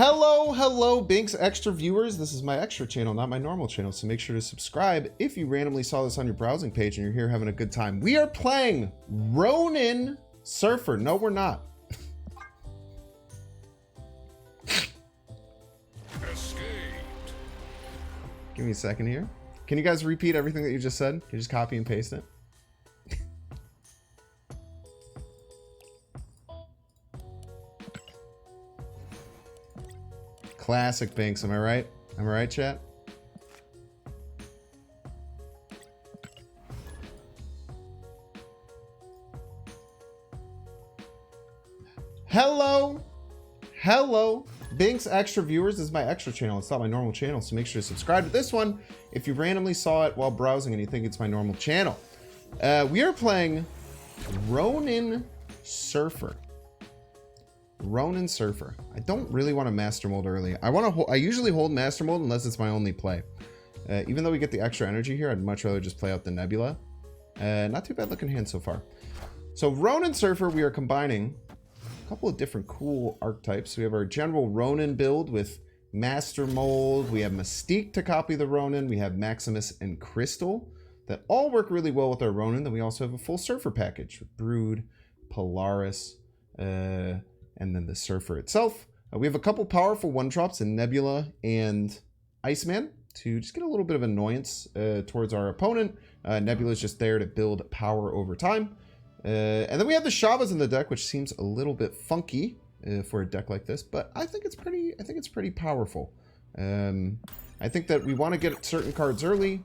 Hello, Binks Extra viewers. This is my extra channel, not my normal channel, so make sure to subscribe if you randomly saw this on your browsing page and you're here having a good time. We are playing Ronin Surfer. No, we're not. Escaped. Give me a second here. Can you guys repeat everything that you just said? Can you just copy and paste it? Classic Binks, am I right? Am I right, chat? Hello, Binks Extra viewers. This is my extra channel. It's not my normal channel, so make sure to subscribe to this one if you randomly saw it while browsing and you think it's my normal channel. We are playing Ronin Surfer. Ronin Surfer. I don't really want to master mold early. I usually hold master mold unless it's my only play. Even though we get the extra energy here, I'd much rather just play out the Nebula. Not too bad looking hand so far. So Ronin Surfer, we are combining a couple of different cool archetypes. We have our general Ronin build with master mold. We have Mystique to copy the Ronin. We have Maximus and Crystal that all work really well with our Ronin. Then we also have a full Surfer package with Brood, Polaris, and then the Surfer itself. We have a couple powerful one-drops in Nebula and Iceman to just get a little bit of annoyance towards our opponent. Nebula is just there to build power over time. And then we have the Shavas in the deck, which seems a little bit funky for a deck like this, but I think it's pretty powerful. I think that we want to get certain cards early.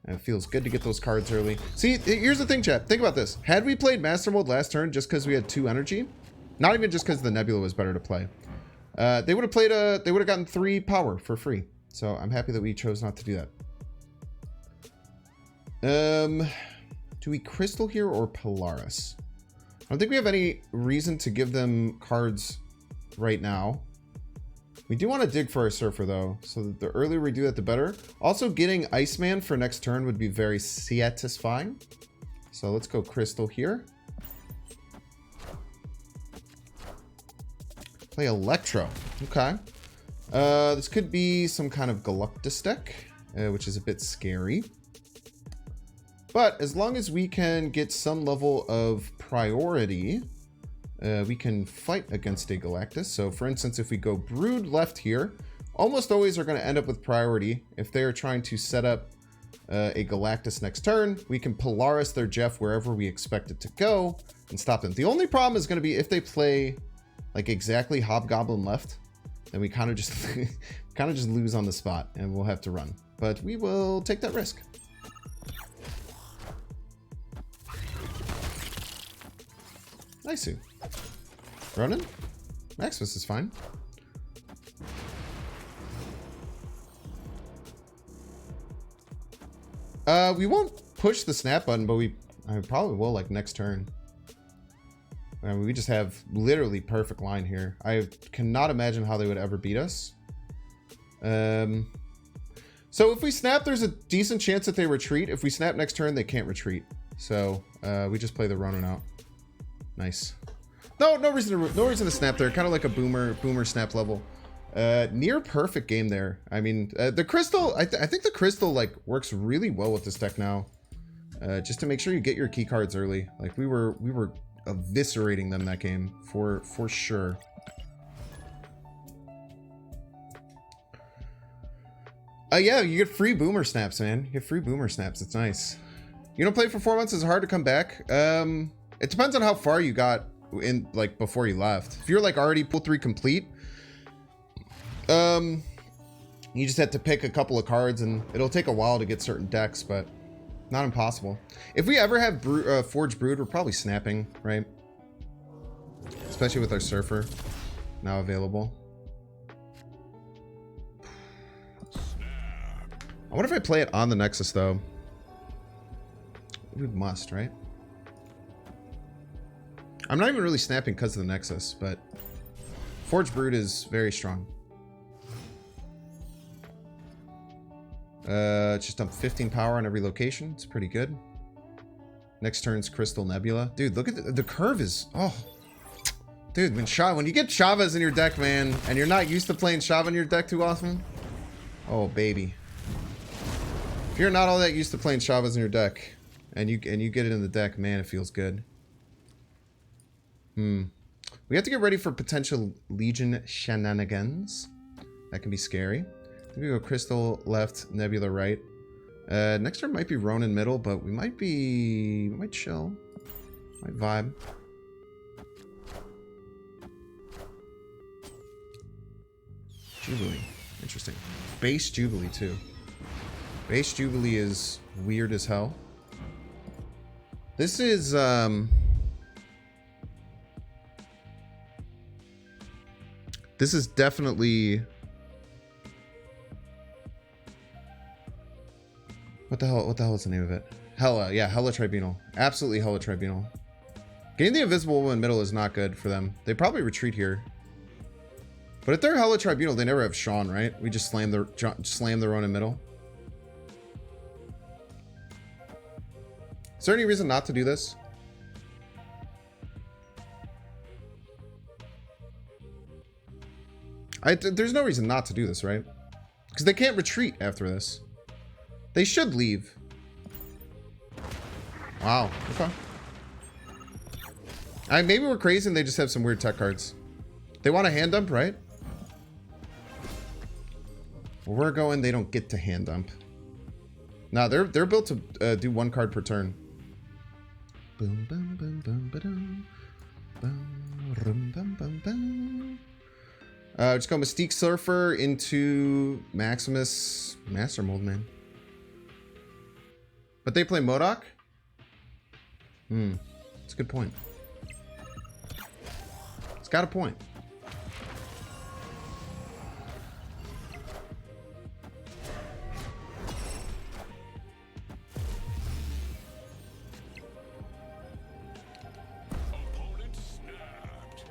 It feels good to get those cards early. See, here's the thing, chat. Think about this. Had we played Master Mode last turn just because we had 2 energy, not even just because the Nebula was better to play, they would have gotten 3 power for free. So I'm happy that we chose not to do that. Do we Crystal here or Polaris? I don't think we have any reason to give them cards right now. We do want to dig for our Surfer though, so that the earlier we do that, the better. Also, getting Iceman for next turn would be very satisfying. So let's go Crystal here. Play Electro. Okay. This could be some kind of Galactus deck, which is a bit scary. But as long as we can get some level of priority, we can fight against a Galactus. So for instance, if we go Brood left here, almost always are going to end up with priority. If they are trying to set up a Galactus next turn, we can Polaris their Jeff wherever we expect it to go and stop them. The only problem is going to be if they play like exactly Hobgoblin left, then we kind of just lose on the spot and we'll have to run. But we will take that risk. Nice. Ronin? Maximus is fine. We won't push the snap button, but I probably will like next turn. We just have literally perfect line here. I cannot imagine how they would ever beat us. So if we snap, there's a decent chance that they retreat. If we snap next turn, they can't retreat. So we just play the Ronin out. Nice. No reason to snap there. Kind of like a boomer snap level. Near perfect game there. I mean, the Crystal. I think the Crystal like works really well with this deck now. Just to make sure you get your key cards early. Like we were eviscerating them that game for sure. Yeah, you get free boomer snaps, man. You get free boomer snaps. It's nice. You don't play for 4 months, it's hard to come back. It depends on how far you got in like before you left. If you're like already pool 3 complete, you just have to pick a couple of cards and it'll take a while to get certain decks, but not impossible. If we ever have Forge Brood, we're probably snapping, right? Especially with our Surfer now available. I wonder if I play it on the Nexus though. We must, right? I'm not even really snapping because of the Nexus, but Forge Brood is very strong. Just dump 15 power on every location. It's pretty good. Next turn's Crystal Nebula. Dude, look at the curve is... Oh, Dude, when you get Chavez in your deck, man, and you're not used to playing Chava in your deck too often, oh baby. If you're not all that used to playing Chavez in your deck, and you get it in the deck, man, it feels good. We have to get ready for potential Legion shenanigans. That can be scary. I think we go Crystal left, Nebula right. Next turn might be Ronin middle, but we might chill. Might vibe. Jubilee. Interesting. Base Jubilee, too. Base Jubilee is weird as hell. This is, this is definitely... What the hell is the name of it? Hela, yeah, Hela Tribunal. Absolutely Hela Tribunal. Getting the Invisible Woman middle is not good for them. They probably retreat here. But if they're Hela Tribunal, they never have Sean, right? We just slam the Ronin middle. Is there any reason not to do this? There's no reason not to do this, right? Because they can't retreat after this. They should leave. Wow. Okay. Maybe we're crazy and they just have some weird tech cards. They want a hand dump, right? Where we're going, they don't get to hand dump. Nah, they're built to do one card per turn. Boom, boom, boom, boom, ba-dum. Boom, bum, bum, bum. Just go Mystique Surfer into Maximus Master Mold, man. But they play MODOK? That's a good point. It's got a point. Opponent snapped.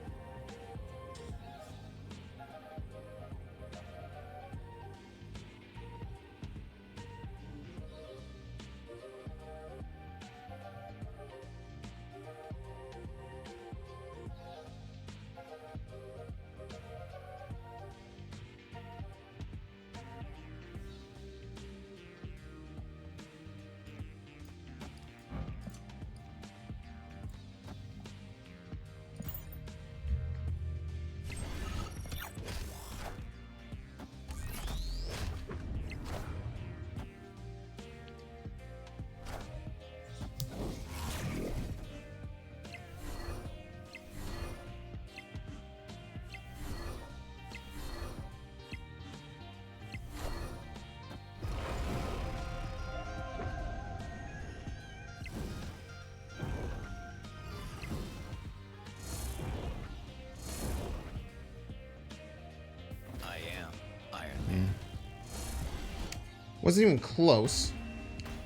Wasn't even close,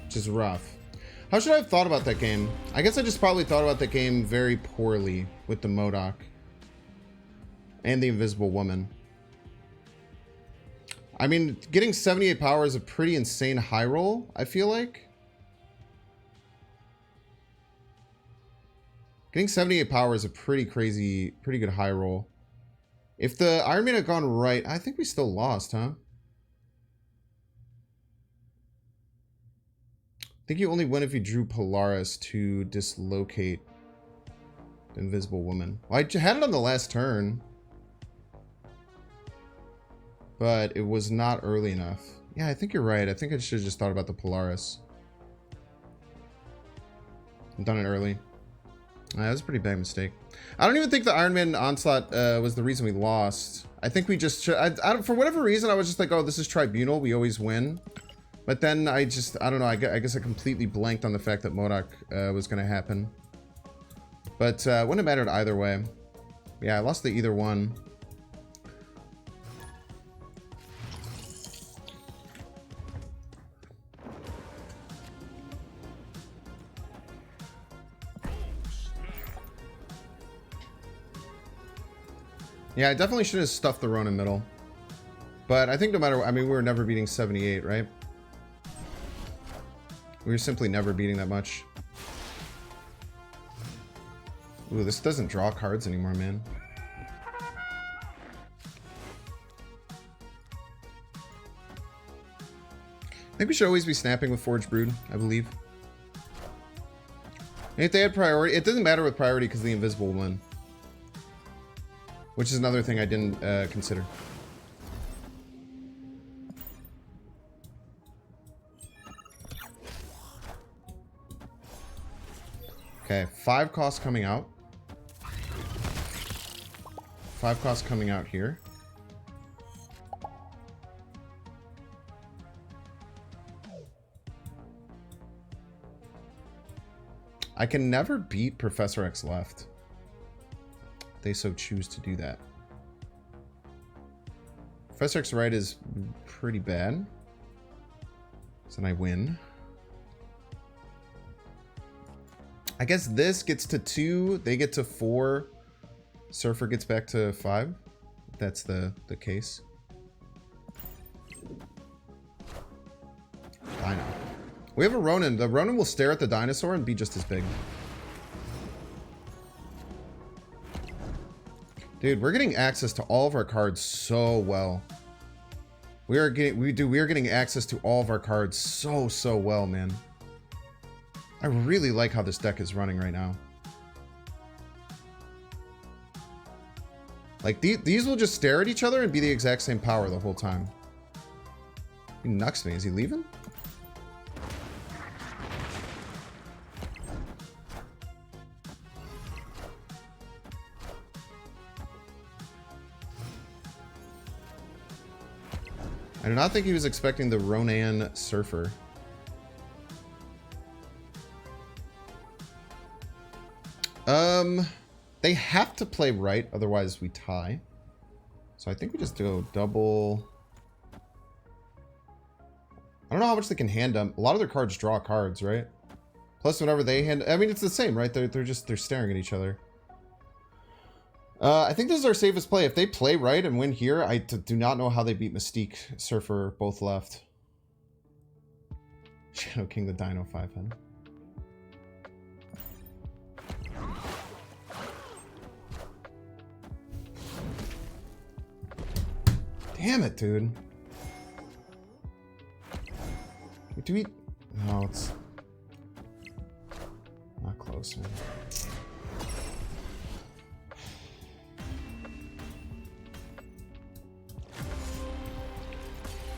which is rough. How should I have thought about that game? I guess I just probably thought about that game very poorly with the MODOK and the Invisible Woman. I mean, getting 78 power is a pretty insane high roll, I feel like. Getting 78 power is a pretty crazy, pretty good high roll. If the Iron Man had gone right, I think we still lost, huh? I think you only win if you drew Polaris to dislocate the Invisible Woman. Well, I had it on the last turn, but it was not early enough. Yeah, I think you're right. I think I should have just thought about the Polaris. I've done it early. That was a pretty bad mistake. I don't even think the Iron Man Onslaught was the reason we lost. I think we just... for whatever reason, I was just like, oh, this is Tribunal. We always win. But then I don't know, I guess I completely blanked on the fact that MODOK was going to happen. But wouldn't have mattered either way. Yeah, I lost the either one. Yeah, I definitely should have stuffed the Ronin middle. But I think no matter what, I mean, we were never beating 78, right? We were simply never beating that much. Ooh, this doesn't draw cards anymore, man. think we should always be snapping with Forge Brood, I believe. And if they had priority, it doesn't matter with priority because the Invisible will win. Which is another thing I didn't consider. Okay, 5 costs coming out. 5 costs coming out here. I can never beat Professor X left. They so choose to do that. Professor X right is pretty bad. So then I win. I guess this gets to 2, they get to 4. Surfer gets back to 5. If that's the case. I know. We have a Ronin. The Ronin will stare at the dinosaur and be just as big. Dude, we're getting access to all of our cards so well. We are getting access to all of our cards so well, man. I really like how this deck is running right now. Like, these will just stare at each other and be the exact same power the whole time. He nucks me. Is he leaving? I do not think he was expecting the Ronan Surfer. They have to play right, otherwise we tie. So I think we just go double. I don't know how much they can hand them. A lot of their cards draw cards, right? Plus whenever they hand, I mean, it's the same, right? They're staring at each other. I think this is our safest play. If they play right and win here, I do not know how they beat Mystique, Surfer, both left. Shadow King the Dino 5-head. Damn it, dude. Do we... No, it's... not close, man.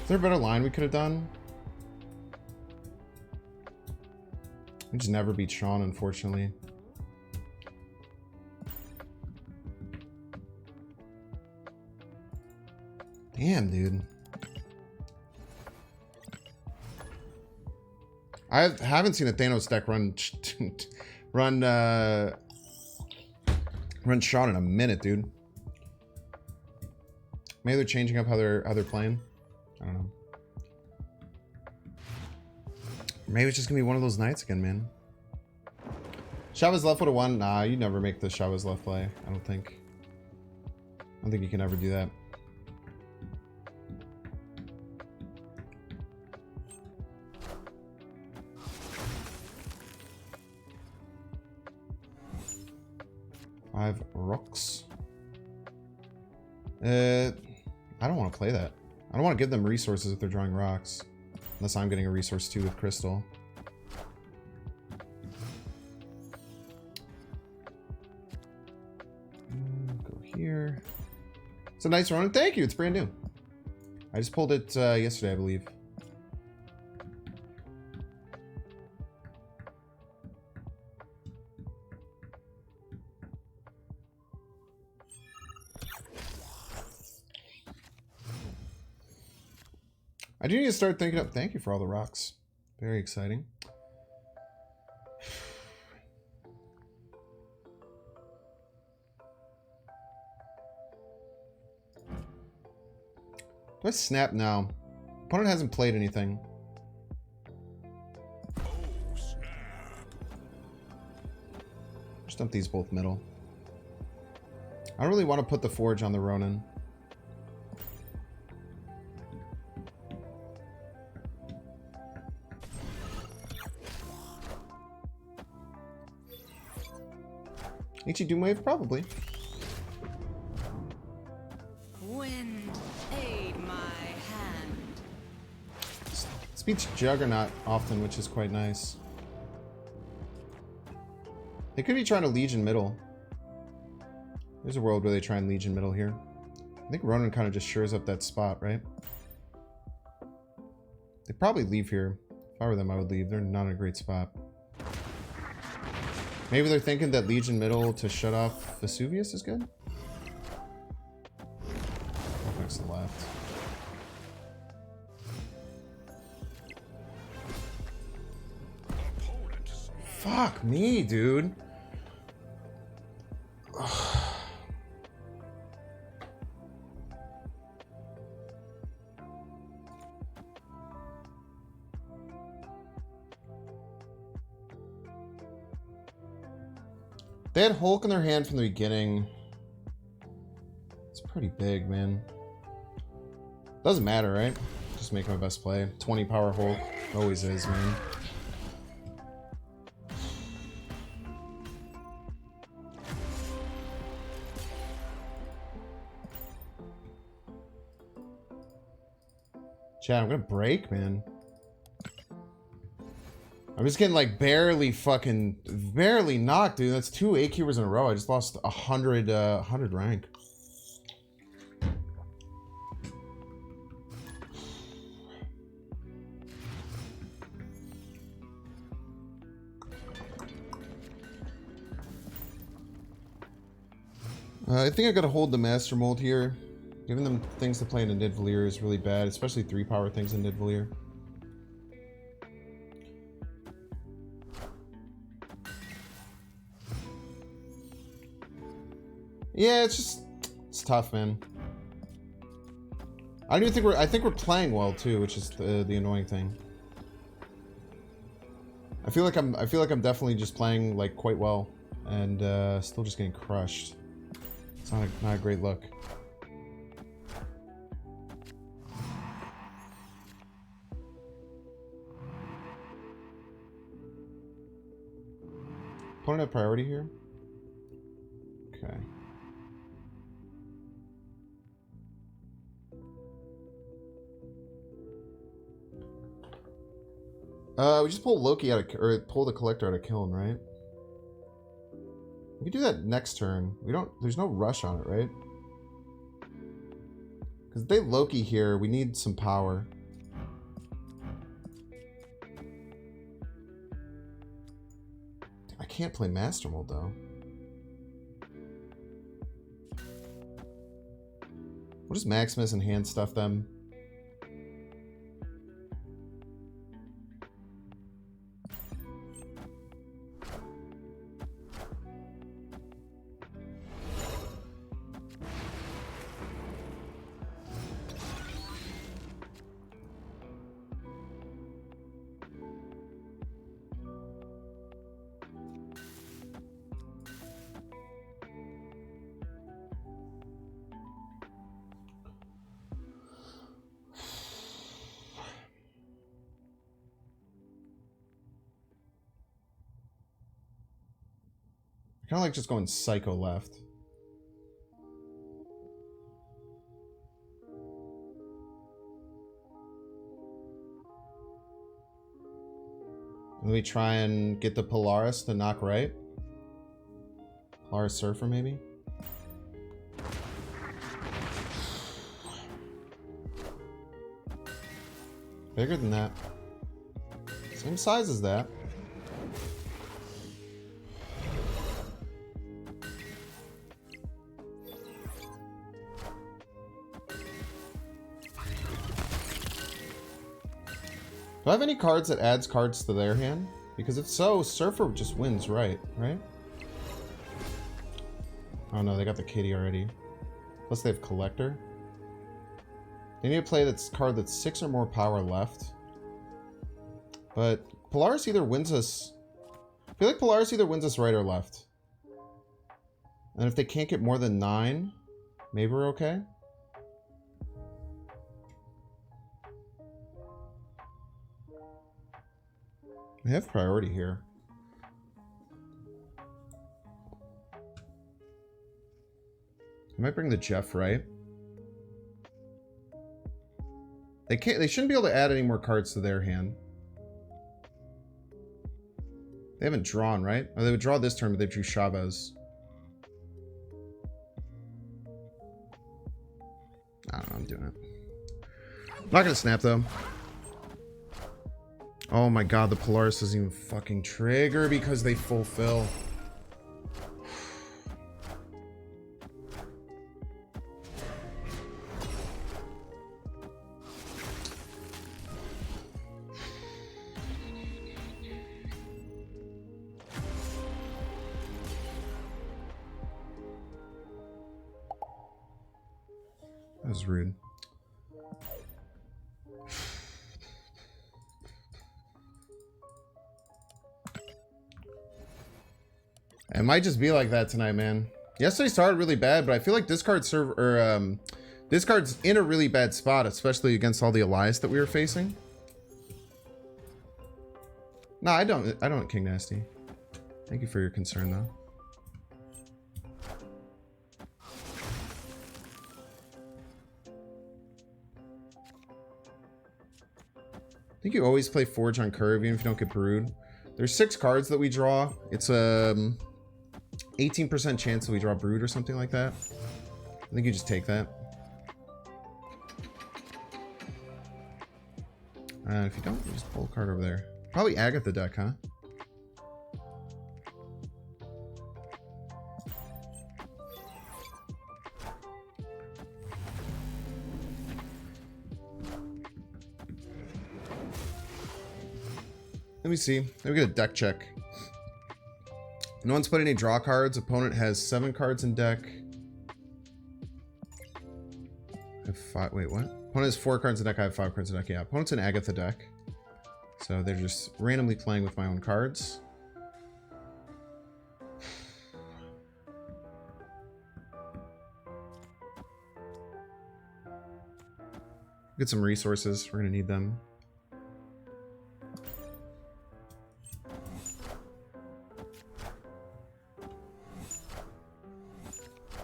Is there a better line we could have done? We just never beat Sean, unfortunately. Damn, dude. I haven't seen a Thanos deck run Sean in a minute, dude. Maybe they're changing up how they're playing. I don't know. Maybe it's just gonna be one of those nights again, man. Chavez left would have won. Nah, you never make the Chavez left play. I don't think you can ever do that. Five rocks. I don't want to play that. I don't want to give them resources if they're drawing rocks. Unless I'm getting a resource too with Crystal. Go here. It's a nice Ronin. Thank you. It's brand new. I just pulled it yesterday, I believe. I do need to start thinking up. Thank you for all the rocks. Very exciting. Do I snap now? Opponent hasn't played anything. Oh, snap. Just dump these both middle. I don't really want to put the Forge on the Ronin. Ichi Doomwave? Probably. Wind, aid my hand. This beats Juggernaut often, which is quite nice. They could be trying to Legion middle. There's a world where they try and Legion middle here. I think Ronan kind of just shores up that spot, right? They probably leave here. If I were them, I would leave. They're not in a great spot. Maybe they're thinking that Legion middle to shut off Vesuvius is good? Next to the left. Fuck me, dude. They had Hulk in their hand from the beginning. It's pretty big, man. Doesn't matter, right? Just make my best play. 20 power Hulk. Always is, man. Chat, I'm gonna break, man. I'm just getting like barely knocked, dude. That's 2 A-Cubers in a row. I just lost 100 rank. I think I gotta hold the Master Mold here. Giving them things to play in a Nidavellir is really bad, especially 3-power things in Nidavellir. Yeah, it's tough, man. I think we're playing well too, which is the annoying thing. I feel like I'm definitely just playing like quite well, and still just getting crushed. It's not a great look. Opponent have priority here? Okay. We just pull Loki out of, or pull the Collector out of Kiln, right? We can do that next turn. There's no rush on it, right? Because if they Loki here, we need some power. I can't play Master Mold, though. We'll just Maximus and hand stuff them. Kind of like just going psycho left. Let me try and get the Polaris to knock right. Polaris Surfer, maybe? Bigger than that. Same size as that. Do I have any cards that adds cards to their hand? Because if so, Surfer just wins, right? Oh no, they got the Kitty already. Plus they have Collector. They need to play that card that's 6 or more power left. But Polaris either wins us... I feel like Polaris either wins us right or left. And if they can't get more than 9, maybe we're okay. We have priority here. I might bring the Jeff, right? They can't. They shouldn't be able to add any more cards to their hand. They haven't drawn, right? Or they would draw this turn, but they drew Chavez. I don't know. I'm doing it. I'm not gonna snap though. Oh my god, the Polaris doesn't even fucking trigger because they fulfill. That was rude. It might just be like that tonight, man. Yesterday started really bad, but I feel like this card's this card's in a really bad spot, especially against all the Elias that we were facing. No, I don't, King Nasty. Thank you for your concern, though. I think you always play Forge on Curve, even if you don't get Brood. There's 6 cards that we draw. It's 18% chance that we draw Brood or something like that. I think you just take that. If you don't, you just pull a card over there. Probably Agatha deck, huh? Let me see. Let me get a deck check. No one's put any draw cards. Opponent has 7 cards in deck. I have 5. Wait, what? Opponent has 4 cards in deck. I have 5 cards in deck. Yeah, opponent's an Agatha deck. So they're just randomly playing with my own cards. Get some resources. We're gonna need them.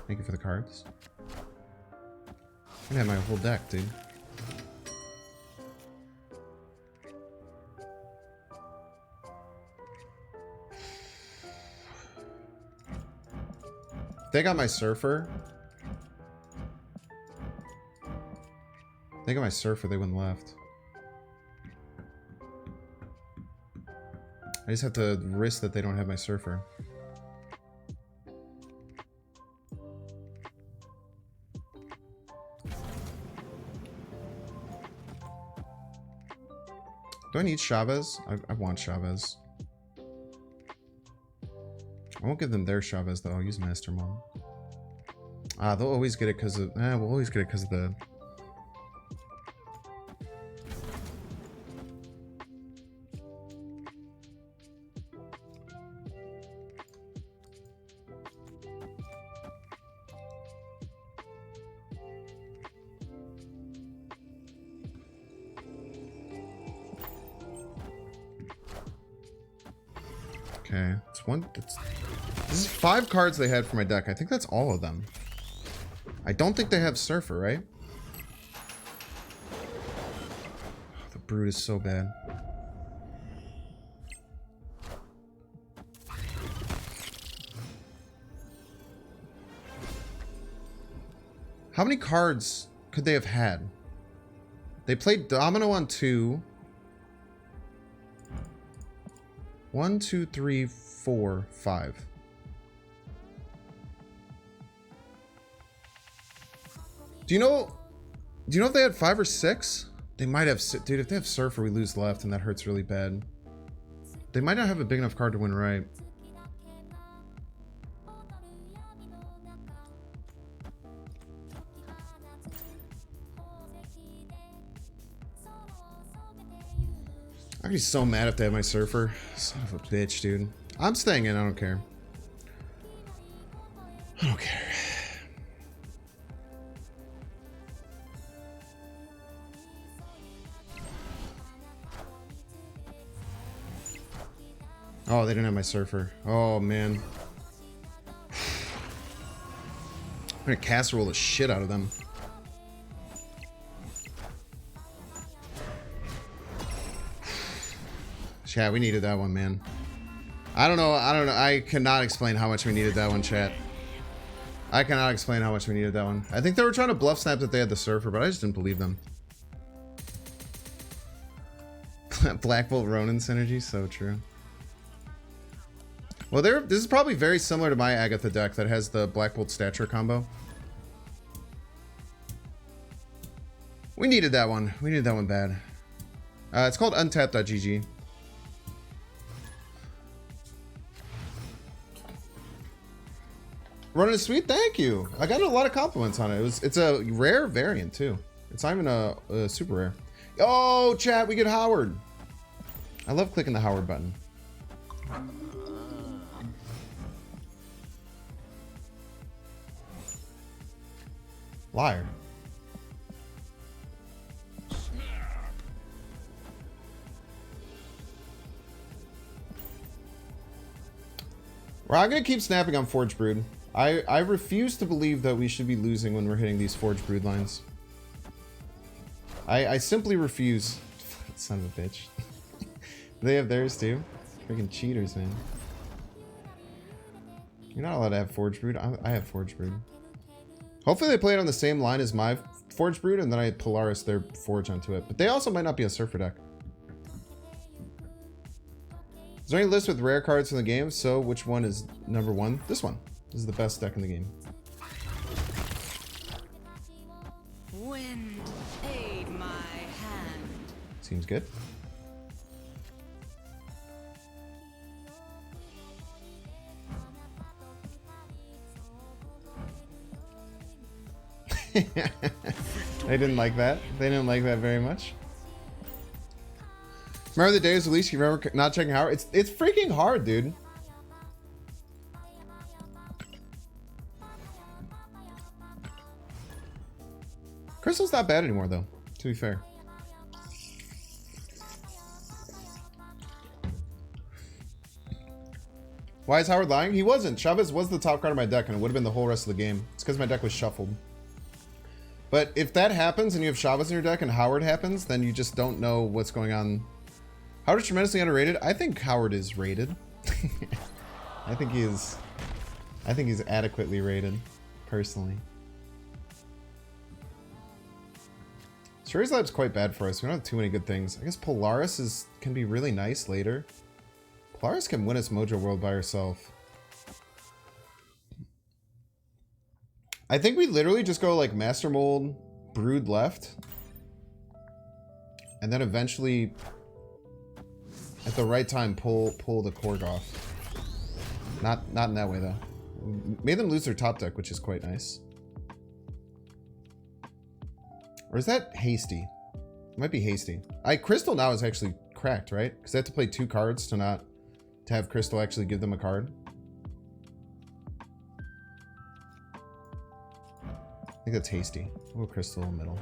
Thank you for the cards. I have my whole deck, dude. They got my Surfer. They got my Surfer, they wouldn't left. I just have to risk that they don't have my Surfer. Do I need Chavez? I want Chavez. I won't give them their Chavez though. I'll use Master Mom. Ah, they'll always get it because of. We'll always get it because of the. Okay, it's one. This is 5 cards they had for my deck. I think that's all of them. I don't think they have Surfer, right? Oh, the Brood is so bad. How many cards could they have had? They played Domino on 2. 1, 2, 3, 4, 5. Do you know if they had 5 or 6? They might have. Dude, if they have Surfer, we lose left, and that hurts really bad. They might not have a big enough card to win right. I'd be so mad if they had my Surfer. Son of a bitch, dude. I'm staying in. I don't care. I don't care. Oh, they didn't have my Surfer. Oh, man. I'm gonna casserole the shit out of them. Chat, we needed that one, man. I don't know. I cannot explain how much we needed that one, chat. I cannot explain how much we needed that one. I think they were trying to bluff snap that they had the Surfer, but I just didn't believe them. Black Bolt Ronin synergy, so true. Well, this is probably very similar to my Agatha deck that has the Black Bolt Stature combo. We needed that one. We needed that one bad. It's called untap.gg. Ronin is sweet, thank you. I got a lot of compliments on it. It's a rare variant too. It's not even a super rare. Oh, chat, we get Howard. I love clicking the Howard button. Liar. Well, I'm gonna keep snapping on Forge Brood. I refuse to believe that we should be losing when we're hitting these Forge Brood lines. I simply refuse. Son of a bitch. They have theirs too. Freaking cheaters, man. You're not allowed to have Forge Brood. I have Forge Brood. Hopefully they play it on the same line as my Forge Brood, and then I Polaris their Forge onto it. But they also might not be a Surfer deck. Is there any list with rare cards in the game? So which one is number one? This one. This is the best deck in the game. Wind, aid my hand. Seems good. They didn't like that. They didn't like that very much. Remember the days, at least you remember not checking Howard? It's freaking hard, dude. Crystal's not bad anymore, though, to be fair. Why is Howard lying? He wasn't. Chavez was the top card of my deck, and it would have been the whole rest of the game. It's because my deck was shuffled. But if that happens and you have Chavez in your deck and Howard happens, then you just don't know what's going on. Howard is tremendously underrated. I think Howard is rated. I think he's adequately rated, personally. Shuri's Lab's quite bad for us. We don't have too many good things. I guess Polaris can be really nice later. Polaris can win us Mojo World by herself. I think we literally just go like Master Mold, Brood left. And then eventually, at the right time, pull the Korg off. Not in that way, though. Made them lose their top deck, which is quite nice. Or is that Hasty? It might be Hasty. Crystal now is actually cracked, right? Because they have to play 2 cards to have Crystal actually give them a card. I think that's Hasty. We'll go Crystal in the middle.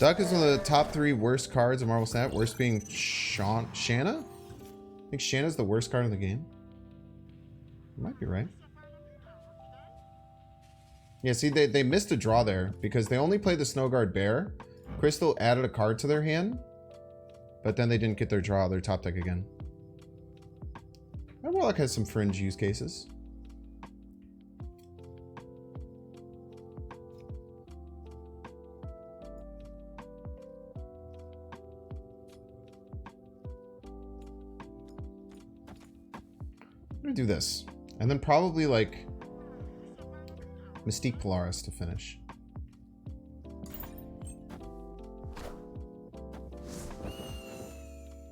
Duck is one of the top 3 worst cards of Marvel Snap. Worst being Shanna? I think Shanna's the worst card in the game. You might be right. Yeah, see, they missed a draw there because they only played the Snowguard Bear. Crystal added a card to their hand, but then they didn't get their draw, their top deck again. Warlock has some fringe use cases. I'm gonna do this, and then probably like Mystique Polaris to finish.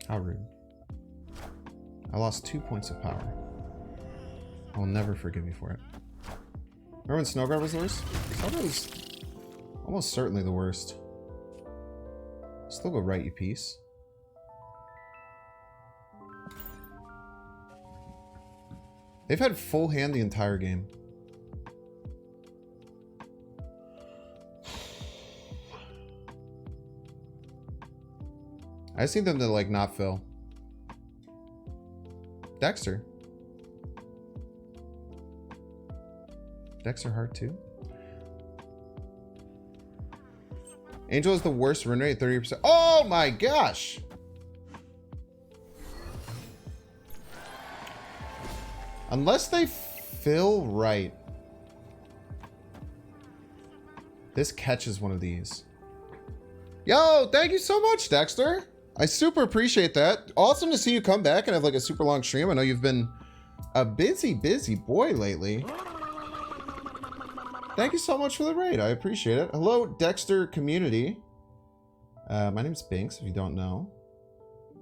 How rude. I lost 2 points of power. I will never forgive you for it. Remember when Snowguard was the worst? Snowguard was almost certainly the worst. Still go right, you piece. They've had full hand the entire game. I just need them to like not fill. Dexter. Dexter Hart too. Angel is the worst run rate, 30%. Oh my gosh! Unless they fill right. This catches one of these. Yo, thank you so much, Dexter. I super appreciate that. Awesome to see you come back and have like a super long stream. I know you've been a busy boy lately. Thank you so much for the raid. I appreciate it. Hello, Dexter community. My name's Binks, if you don't know.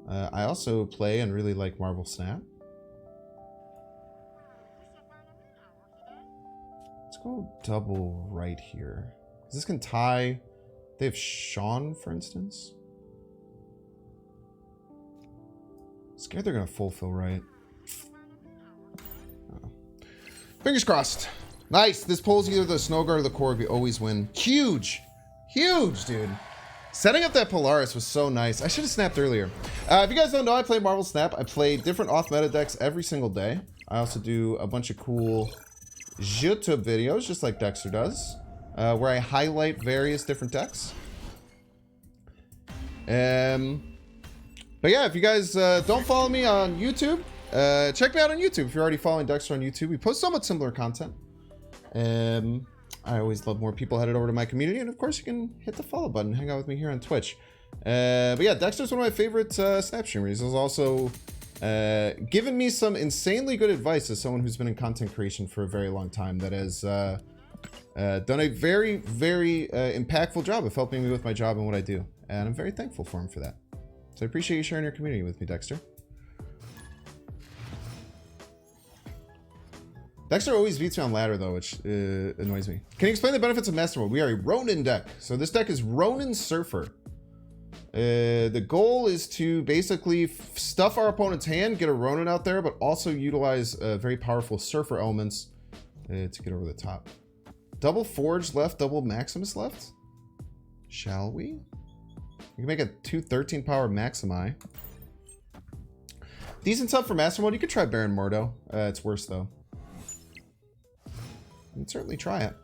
I also play and really like Marvel Snap. Let's go double right here. This can tie. They have Sean, for instance. Scared they're gonna fulfill right. Oh. Fingers crossed. Nice. This pulls either the Snow Guard or the Korg. We always win. Huge. Huge, dude. Setting up that Polaris was so nice. I should have snapped earlier. If you guys don't know, I play Marvel Snap. I play different off-meta decks every single day. I also do a bunch of cool YouTube videos, just like Dexter does, where I highlight various different decks. But yeah, if you guys don't follow me on YouTube, check me out on YouTube. If you're already following Dexter on YouTube, we post somewhat similar content. I always love more people headed over to my community, and of course you can hit the follow button, hang out with me here on Twitch. But yeah, Dexter's one of my favorite Snap streamers. He's also given me some insanely good advice as someone who's been in content creation for a very long time that has done a very impactful job of helping me with my job and what I do, and I'm very thankful for him for that. So I appreciate you sharing your community with me, Dexter. Dexter always beats me on ladder, though, which annoys me. Can you explain the benefits of Master Mode? We are a Ronin deck. So this deck is Ronin Surfer. The goal is to basically stuff our opponent's hand, get a Ronin out there, but also utilize very powerful Surfer elements to get over the top. Double Forge left, double Maximus left. Shall we? We can make a 213 power Maximi. Decent sub for Master Mode. You could try Baron Mordo. It's worse, though. You can certainly try it.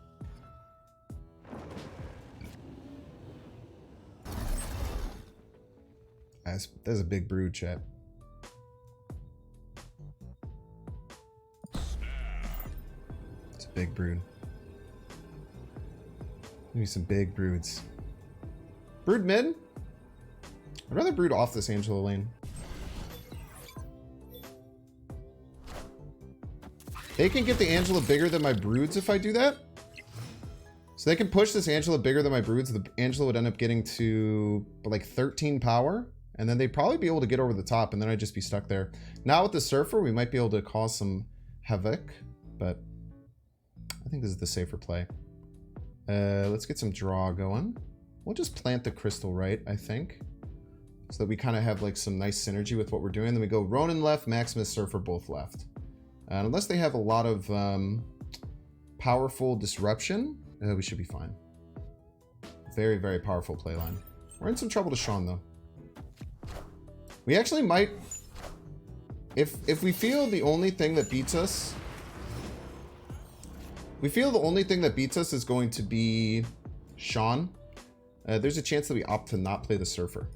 That's a big brood, chat. It's a big brood. Maybe some big broods. Brood mid? I'd rather brood off this Angela lane. They can get the Angela bigger than my broods if I do that. So they can push this Angela bigger than my broods. The Angela would end up getting to like 13 power. And then they'd probably be able to get over the top. And then I'd just be stuck there. Now with the Surfer, we might be able to cause some havoc. But I think this is the safer play. Let's get some draw going. We'll just plant the crystal right, I think. So that we kind of have like some nice synergy with what we're doing. Then we go Ronin left, Maximus, Surfer both left. And unless they have a lot of powerful disruption, we should be fine. Very powerful playline. We're in some trouble to Sean, though. We actually might... If we feel the only thing that beats us... We feel the only thing that beats us is going to be Sean. There's a chance that we opt to not play the Surfer.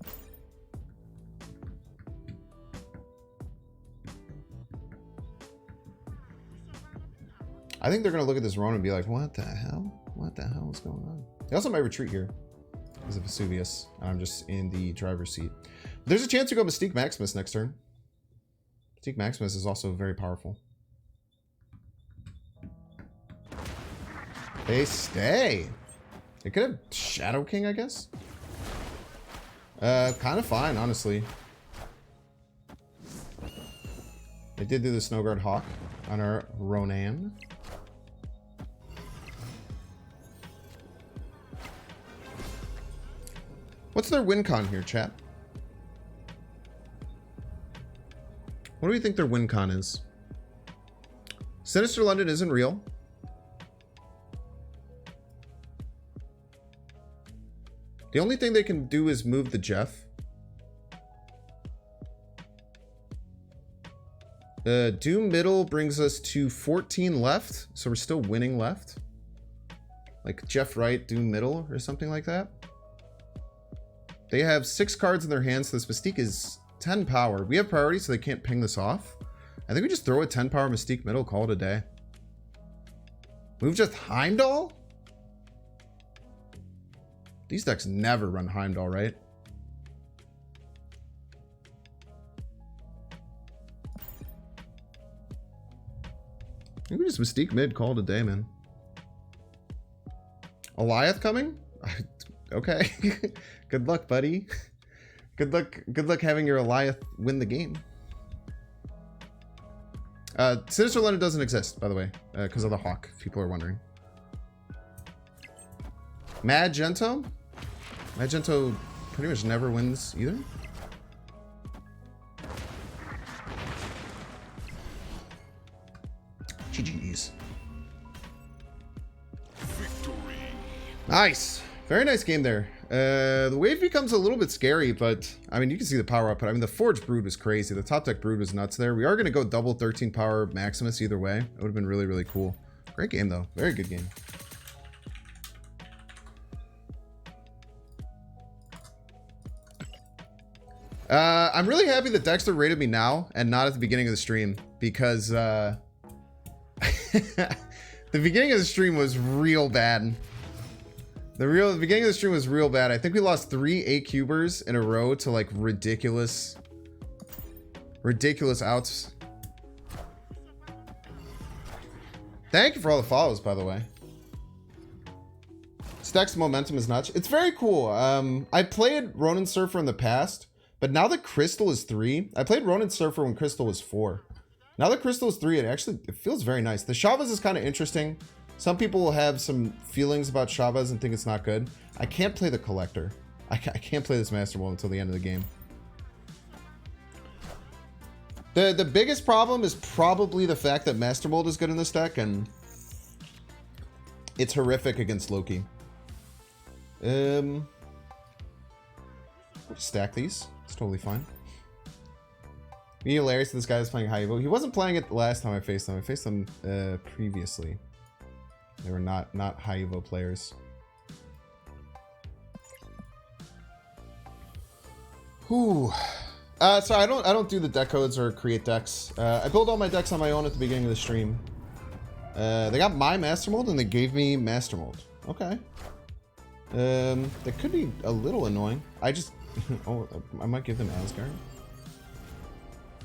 I think they're going to look at this Ronin and be like, what the hell? What the hell is going on? They also might retreat here because of Vesuvius. And I'm just in the driver's seat. There's a chance to go Mystique Maximus next turn. Mystique Maximus is also very powerful. They stay. They could have Shadow King, I guess. Kind of fine, honestly. They did do the Snow Guard Hawk on our Ronan. What's their win con here, chat? What do we think their win con is? Sinister London isn't real. The only thing they can do is move the Jeff. Doom middle brings us to 14 left, so we're still winning left. Like Jeff right, Doom middle, or something like that. They have 6 cards in their hands, so this Mystique is 10 power. We have priority, so they can't ping this off. I think we just throw a 10 power Mystique middle, call it a day. Move just Heimdall? These decks never run Heimdall, right? I think we just Mystique mid, call it a day, man. Alioth coming? Okay. Good luck, buddy. Good luck having your Alioth win the game. Sinister London doesn't exist, by the way, because of the Hawk, if people are wondering. Magento? Magento pretty much never wins either. GG's. Victory. Nice. Very nice game there. The wave becomes a little bit scary, but I mean, you can see the power output. I mean, the Forge Brood was crazy. The top deck Brood was nuts there. We are going to go double 13 power Maximus either way. It would have been really, really cool. Great game, though. Very good game. I'm really happy that Dexter rated me now and not at the beginning of the stream, because the beginning of the stream was real bad. The beginning of the stream was real bad. I think we lost 3 A-cubers in a row to like ridiculous outs. Thank you for all the follows, by the way. Stack's momentum is nuts. It's very cool. I played Ronin Surfer in the past, but now that Crystal is 3, I played Ronin Surfer when Crystal was 4. Now that Crystal is 3, it feels very nice. The Shavas is kind of interesting. Some people will have some feelings about Shavas and think it's not good. I can't play the Collector. I can't play this Master Mold until the end of the game. The biggest problem is probably the fact that Master Mold is good in this deck, and it's horrific against Loki. We'll stack these. It's totally fine. Me hilarious that this guy is playing Haivo. He wasn't playing it the last time I faced him. I faced him previously. They were not Haivo players. Whew. So I don't do the deck codes or create decks. I build all my decks on my own at the beginning of the stream. They got my Master Mold and they gave me Master Mold. Okay. That could be a little annoying. I just oh, I might give them Asgard.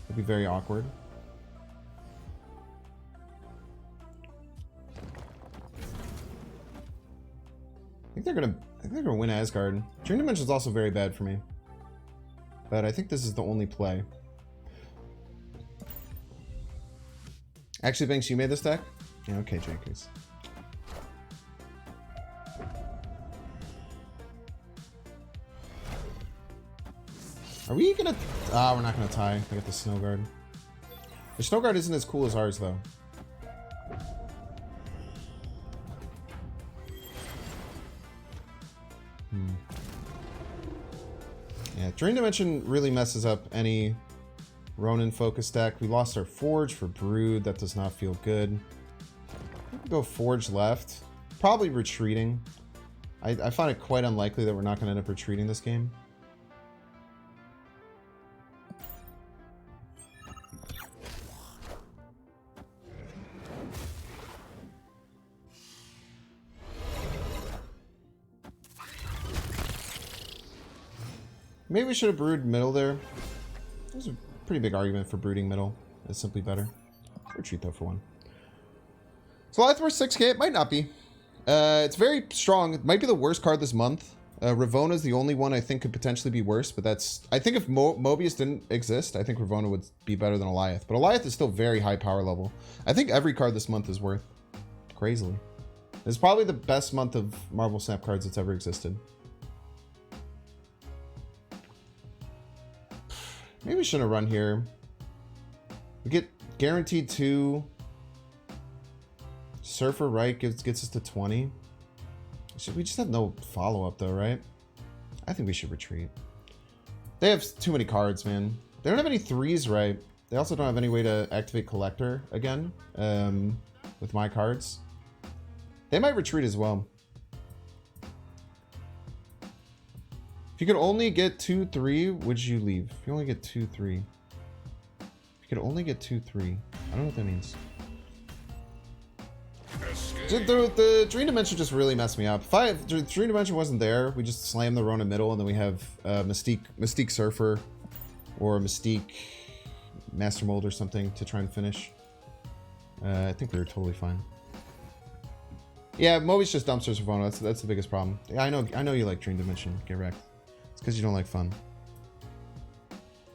It'd be very awkward. I think they're gonna win Asgard. Dream Dimension is also very bad for me, but I think this is the only play. Actually, Banks, you made this deck? Yeah, okay, Jenkins. Are we gonna... Ah, we're not gonna tie. I got the Snow Guard. The Snow Guard isn't as cool as ours, though. Yeah, Dream Dimension really messes up any Ronin focus deck. We lost our Forge for Brood. That does not feel good. We go Forge left. Probably retreating. I find it quite unlikely that we're not going to end up retreating this game. Maybe we should have brewed middle there. There's a pretty big argument for brooding middle. It's simply better. Retreat though for one. So Life worth 6k? It might not be. It's very strong. It might be the worst card this month. Ravonna is the only one I think could potentially be worse, but that's... I think if Mobius didn't exist, I think Ravonna would be better than Alioth. But Alioth is still very high power level. I think every card this month is worth crazily. It's probably the best month of Marvel Snap cards that's ever existed. Maybe we shouldn't run here. We get guaranteed 2. Surfer right gets us to 20. We just have no follow-up though, right? I think we should retreat. They have too many cards, man. They don't have any 3s right. They also don't have any way to activate Collector again with my cards. They might retreat as well. If you could only get 2, 3, would you leave? If you only get 2, 3. If you could only get 2, 3. I don't know what that means. The Dream Dimension just really messed me up. If the Dream Dimension wasn't there, we just slam the Ronin middle, and then we have Mystique Surfer or Mystique Master Mold or something to try and finish. I think we were totally fine. Yeah, Moby's just dumpsters for fun. That's the biggest problem. Yeah, I know you like Dream Dimension. Get wrecked. It's because you don't like fun.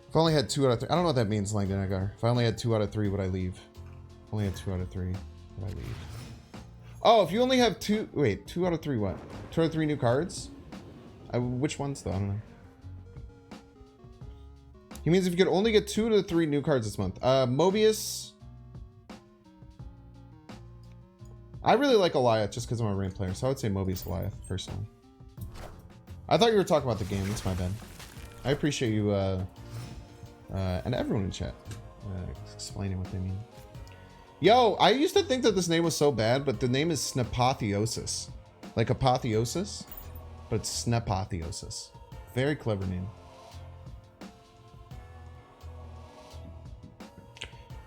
If I only had 2 out of 3, I don't know what that means, Langdon Edgar. If I only had 2 out of 3, would I leave? If I only had 2 out of 3, would I leave? Oh, if you only have 2, wait, 2 out of 3 what? 2 out of 3 new cards? Which ones though? I don't know. He means if you could only get 2 to 3 new cards this month. Mobius. I really like Goliath just because I'm a rain player, so I would say Mobius Goliath personally. I thought you were talking about the game. That's my bad. I appreciate you and everyone in chat explaining what they mean. Yo, I used to think that this name was so bad, but the name is Snepotheosis. Like apotheosis, but it's Snepotheosis. Very clever name.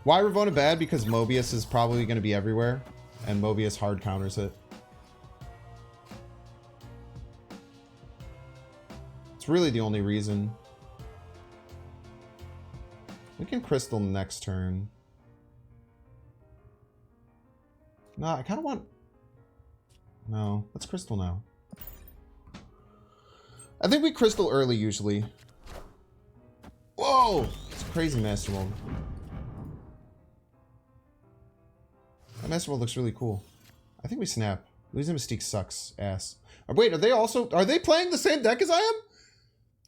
Why Ravonna bad? Because Mobius is probably going to be everywhere, and Mobius hard counters it. It's really the only reason. We can Crystal next turn. No, I kind of want... No, let's Crystal now. I think we Crystal early usually. Whoa! It's crazy Master Mold. That Master Mold looks really cool. I think we snap. Losing Mystique sucks ass. Wait, are they playing the same deck as I am?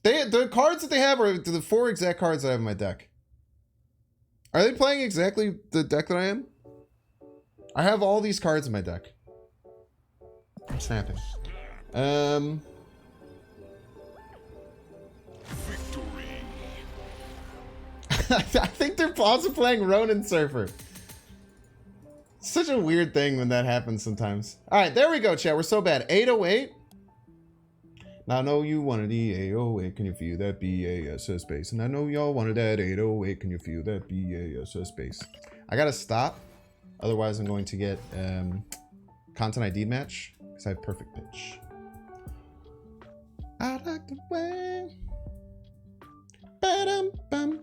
The cards that they have are the 4 exact cards I have in my deck. Are they playing exactly the deck that I am? I have all these cards in my deck. I'm snapping. Victory. I think they're also playing Ronin Surfer. Such a weird thing when that happens sometimes. Alright, there we go, chat. We're so bad. 808. Now I know you wanted the 808. Can you feel that BASS bass? And I know y'all wanted that 808. Can you feel that BASS bass? I gotta stop. Otherwise, I'm going to get content ID match because I have perfect pitch. I like the way. Ba-dum-bum.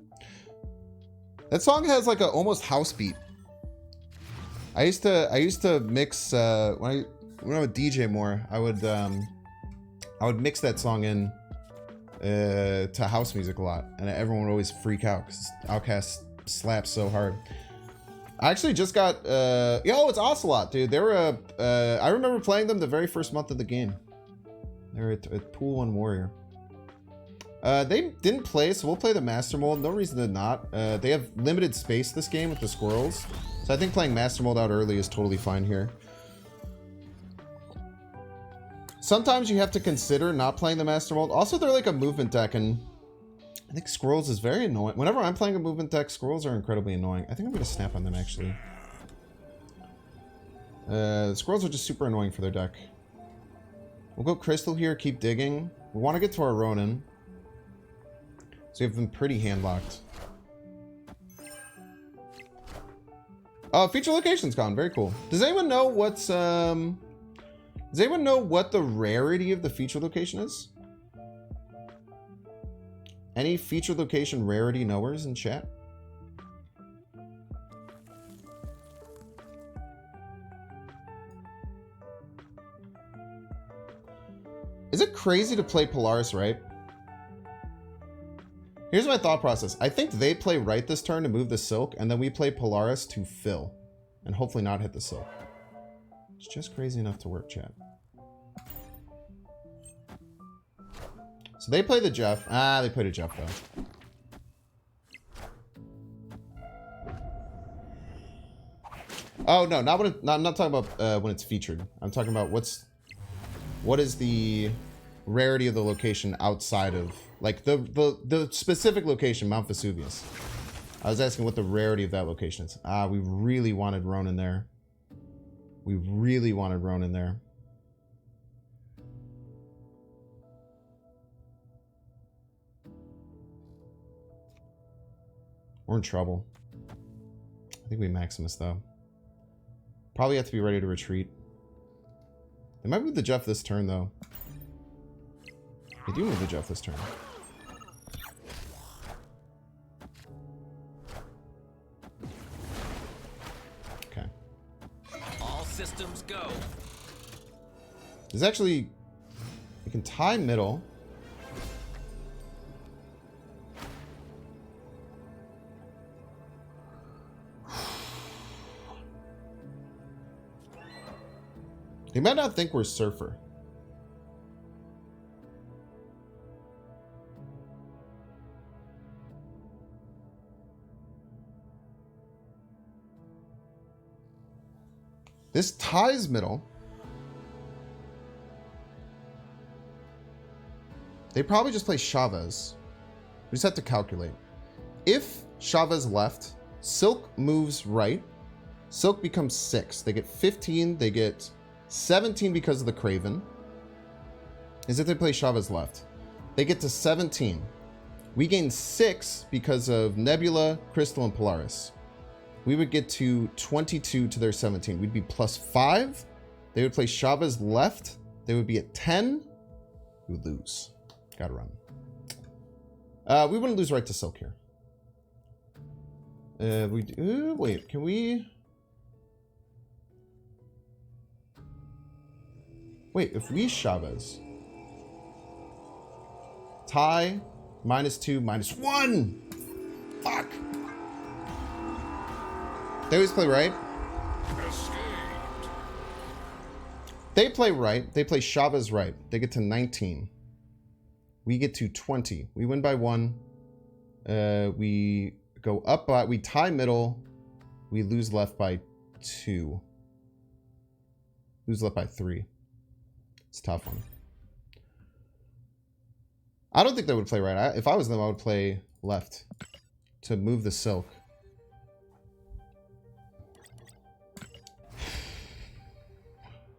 That song has like a almost house beat. I used to mix when I would DJ more. I would mix that song in to house music a lot, and everyone would always freak out because Outkast slaps so hard. I actually just got yo, it's Ocelot, dude. They were I remember playing them the very first month of the game. They're at Pool 1 Warrior. They didn't play, so we'll play the Master Mold. No reason to not. They have limited space this game with the squirrels, so I think playing Master Mold out early is totally fine here. Sometimes you have to consider not playing the Master Mold. Also, they're like a movement deck, and I think Squirrels is very annoying. Whenever I'm playing a movement deck, Squirrels are incredibly annoying. I think I'm going to snap on them, actually. Squirrels are just super annoying for their deck. We'll go Crystal here, keep digging. We want to get to our Ronin. So we have them pretty hand-locked. Oh, feature location's gone. Very cool. Does anyone know what's... Does anyone know what the rarity of the feature location is? Any feature location rarity knowers in chat? Is it crazy to play Polaris right? Here's my thought process. I think they play right this turn to move the Silk, and then we play Polaris to fill. And hopefully not hit the Silk. It's just crazy enough to work, chat. So they play the Jeff. Ah, they played a Jeff, though. Oh, no, not when it, I'm not talking about when it's featured. I'm talking about what is the rarity of the location outside of, like, the specific location, Mount Vesuvius. I was asking what the rarity of that location is. Ah, we really wanted Ronin there. We really wanted Ronin there. We're in trouble. I think we Maximus, though. Probably have to be ready to retreat. They might move the Jeff this turn, though. They do move the Jeff this turn. Okay. All systems go. There's actually... We can tie middle. They might not think we're Surfer. This ties middle. They probably just play Chavez. We just have to calculate. If Chavez left, Silk moves right. Silk becomes 6. They get 15. They get 17 because of the Craven. Is if they play Chavez left. They get to 17. We gain 6 because of Nebula, Crystal, and Polaris. We would get to 22 to their 17. We'd be plus 5. They would play Chavez left. They would be at 10. We would lose. Gotta run. We wouldn't lose right to Silk here. We do, wait, can we... Wait, if we Chavez... Tie, -2, -1! Fuck! They always play right. Escaped. They play right. They play Chavez right. They get to 19. We get to 20. We win by 1. We go up by... We tie middle. We lose left by 2. Lose left by 3. It's a tough one. I don't think they would play right. If I was them, I would play left to move the Silk.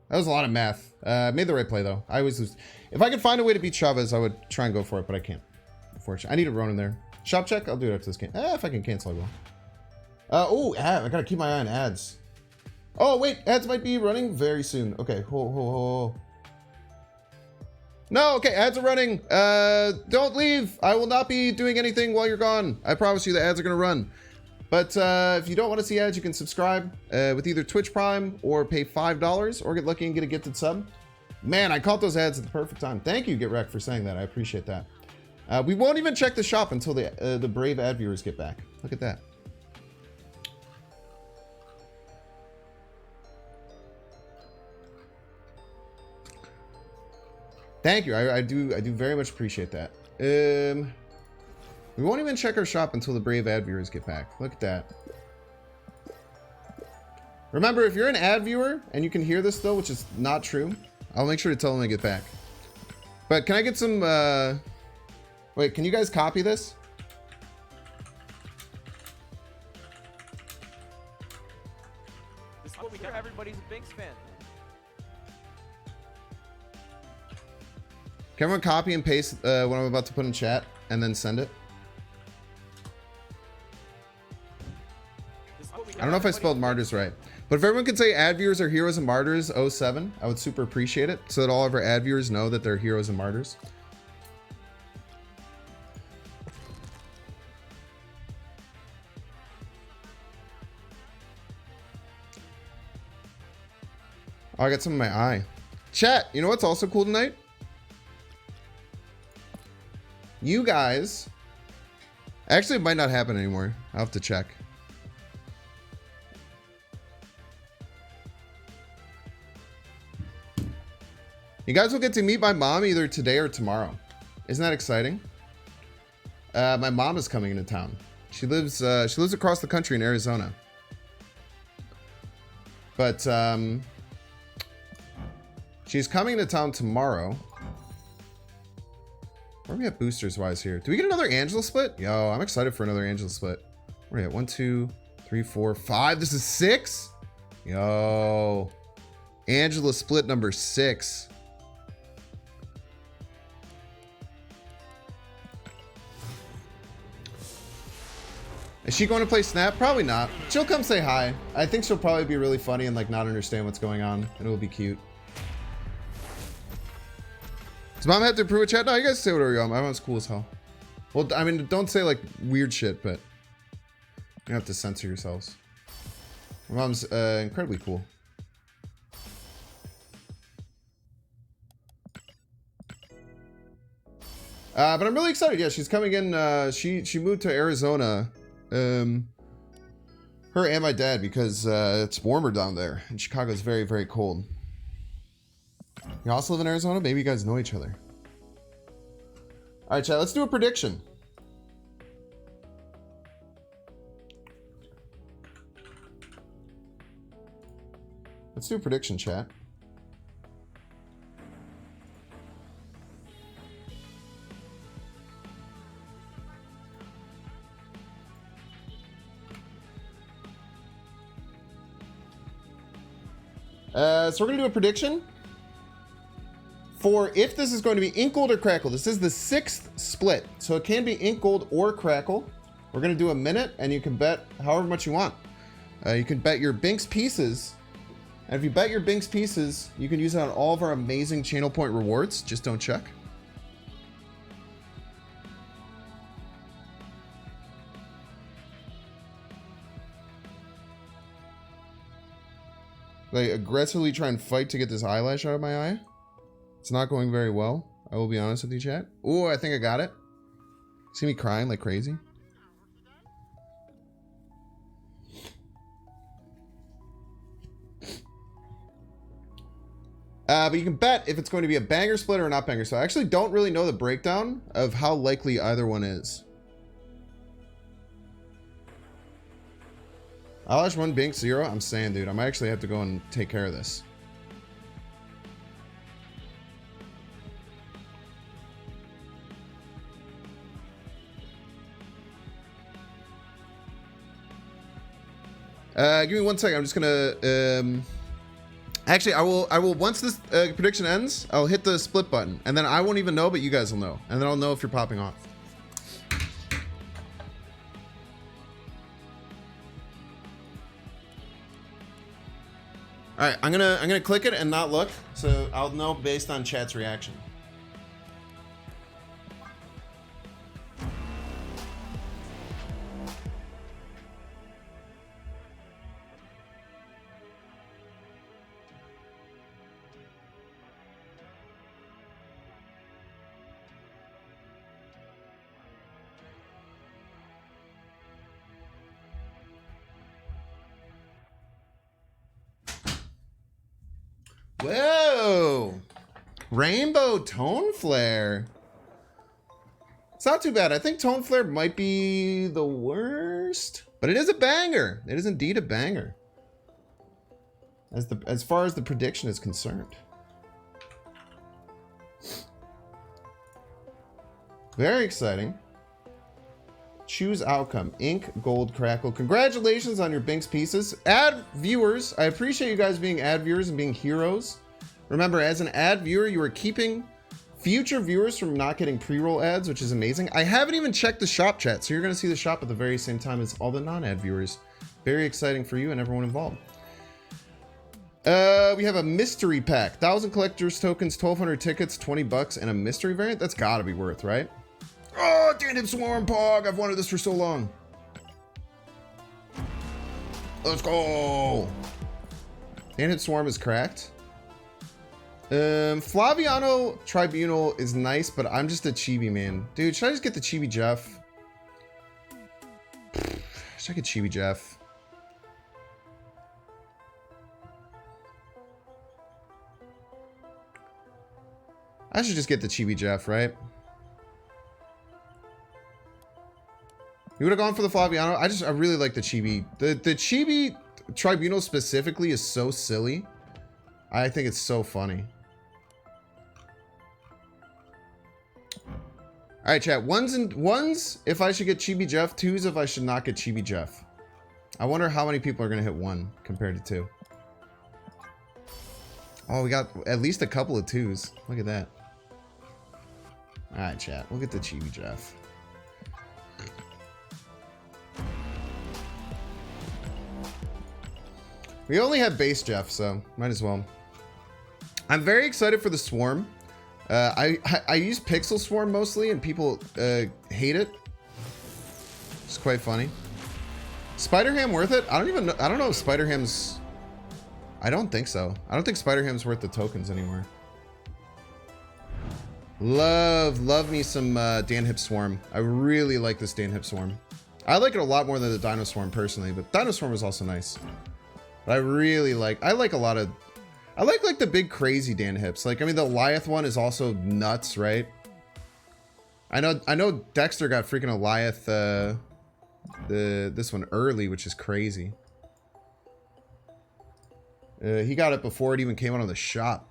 That was a lot of math. Made the right play, though. I always lose. If I could find a way to beat Chavez, I would try and go for it, but I can't. Unfortunately. I need a Ronin there. Shop check? I'll do it after this game. If I can cancel, I will. Oh, I gotta keep my eye on ads. Oh, wait. Ads might be running very soon. Okay. Ho. No, okay. Ads are running. Don't leave. I will not be doing anything while you're gone. I promise you the ads are gonna run. But if you don't want to see ads, you can subscribe with either Twitch Prime or pay $5 or get lucky and get a gifted sub. Man, I caught those ads at the perfect time. Thank you, Get Wrecked, for saying that. I appreciate that. We won't even check the shop until the brave ad viewers get back. Look at that. Thank you. I do very much appreciate that. We won't even check our shop until the brave ad viewers get back. Look at that. Remember, if you're an ad viewer and you can hear this though, which is not true, I'll make sure to tell them to get back. But can I get some, wait, can you guys copy this? This is what we got. Everybody's a Binks fan. Can everyone copy and paste what I'm about to put in chat and then send it? I don't know if I spelled martyrs right, but if everyone could say ad viewers are heroes and martyrs 07, I would super appreciate it so that all of our ad viewers know that they're heroes and martyrs. Oh, I got some in my eye. Chat, you know what's also cool tonight? You guys... Actually, it might not happen anymore. I'll have to check. You guys will get to meet my mom either today or tomorrow. Isn't that exciting? My mom is coming into town. She lives across the country in Arizona. But she's coming into town tomorrow. Where are we at boosters wise here? Do we get another Angela split? Yo, I'm excited for another Angela split. Where are we at? 1, 2, 3, 4, 5. This is 6? Yo. Angela split number 6. Is she going to play Snap? Probably not. She'll come say hi. I think she'll probably be really funny and like not understand what's going on, and it'll be cute. Does mom have to approve a chat? No, you guys say whatever you want. My mom's cool as hell. Well, I mean, don't say like weird shit, but you have to censor yourselves. My mom's incredibly cool. But I'm really excited. Yeah, she's coming in. She moved to Arizona. Her and my dad, because it's warmer down there. And Chicago's very, very cold. You also live in Arizona? Maybe you guys know each other. All right, chat. Let's do a prediction. Let's do a prediction, chat. So we're going to do a prediction for if this is going to be ink gold or crackle. This is the 6th split, so it can be ink gold or crackle. We're going to do a minute, and you can bet however much you want. You can bet your Binks pieces, and if you bet your Binks pieces, you can use it on all of our amazing channel point rewards. Just don't check. Like, aggressively try and fight to get this eyelash out of my eye. It's not going very well. I will be honest with you, chat. Oh, I think I got it. See me crying like crazy? But you can bet if it's going to be a banger split or not banger. So I actually don't really know the breakdown of how likely either one is. Eyelash 1, Binks 0. I'm saying, dude, I might actually have to go and take care of this. Give me 1 second. I'm just gonna. Actually, I will. Once this prediction ends, I'll hit the split button, and then I won't even know, but you guys will know, and then I'll know if you're popping off. All right, I'm gonna click it and not look, so I'll know based on chat's reaction. Whoa! Rainbow Tone Flare. It's not too bad. I think Tone Flare might be the worst, but it is a banger. It is indeed a banger. As far as the prediction is concerned. Very exciting. Choose outcome. Ink, gold, crackle. Congratulations on your Binks pieces. Ad viewers, I appreciate you guys being ad viewers and being heroes. Remember, as an ad viewer, you are keeping future viewers from not getting pre-roll ads, which is amazing. I haven't even checked the shop chat, so you're going to see the shop at the very same time as all the non-ad viewers. Very exciting for you and everyone involved. We have a mystery pack. 1,000 collector's tokens, 1,200 tickets, 20 bucks, and a mystery variant. That's got to be worth, right? Oh, Tandem Swarm Pog. I've wanted this for so long. Let's go. Tandem Swarm is cracked. Flaviano Tribunal is nice, but I'm just a Chibi man. Dude, should I just get the Chibi Jeff? Should I get Chibi Jeff? I should just get the Chibi Jeff, right? You would have gone for the Flaviano. I really like the Chibi. The Chibi Tribunal specifically is so silly. I think it's so funny. All right, chat. Ones if I should get Chibi Jeff. Twos if I should not get Chibi Jeff. I wonder how many people are going to hit 1 compared to 2. Oh, we got at least a couple of 2s. Look at that. All right, chat. We'll get the Chibi Jeff. We only have base Jeff, so might as well. I'm very excited for the Swarm. I use Pixel Swarm mostly, and people hate it. It's quite funny. Spider-Ham worth it? I don't know if Spider-Ham's... I don't think so. I don't think Spider-Ham's worth the tokens anymore. Love me some Dan Hip Swarm. I really like this Dan Hip Swarm. I like it a lot more than the Dino Swarm personally, but Dino Swarm is also nice. But I like a lot of... I like the big crazy Dan Hips. Like, I mean, the Goliath one is also nuts, right? I know Dexter got freaking Goliath, this one early, which is crazy. He got it before it even came out on the shop.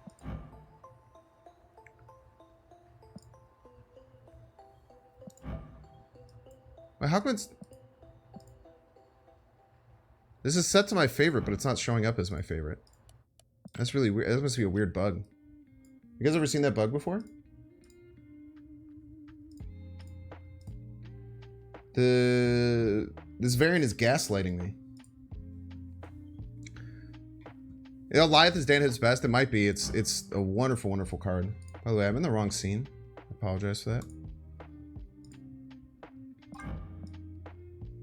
Well, how come it's... This is set to my favorite, but it's not showing up as my favorite. That's really weird. That must be a weird bug. You guys ever seen that bug before? This variant is gaslighting me. You know, Goliath is Dan Hip's best. It might be. It's a wonderful, wonderful card. By the way, I'm in the wrong scene. I apologize for that.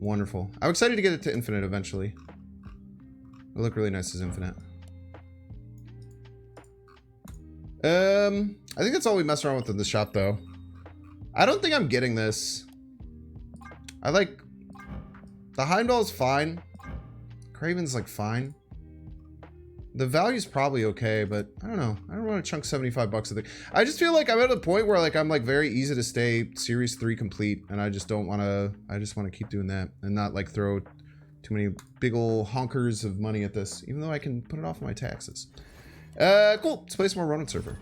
Wonderful. I'm excited to get it to Infinite eventually. It'll look really nice as Infinite. I think that's all we mess around with in the shop, though. I don't think I'm getting this. I like... The Heimdall's fine. Kraven's, like, fine. The value's probably okay, but I don't know. I don't want to chunk 75 bucks a thing. I just feel like I'm at a point where, like, I'm, like, very easy to stay Series 3 complete, and I just don't want to... I just want to keep doing that and not, like, throw too many big ol' honkers of money at this, even though I can put it off my taxes. Cool. Let's play some more Ronin server.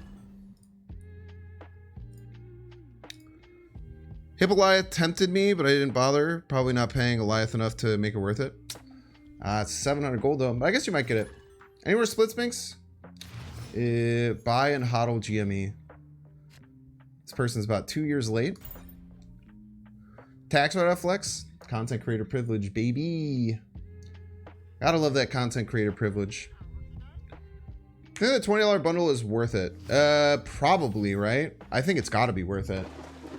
Hippogoliath tempted me, but I didn't bother. Probably not paying Goliath enough to make it worth it. It's 700 gold though, but I guess you might get it. Anywhere split spinks? Buy and hodl GME. This person's about 2 years late. Tax write-off flex. Content creator privilege, baby. Gotta love that content creator privilege. I think the $20 bundle is worth it. Probably, right? I think it's gotta be worth it.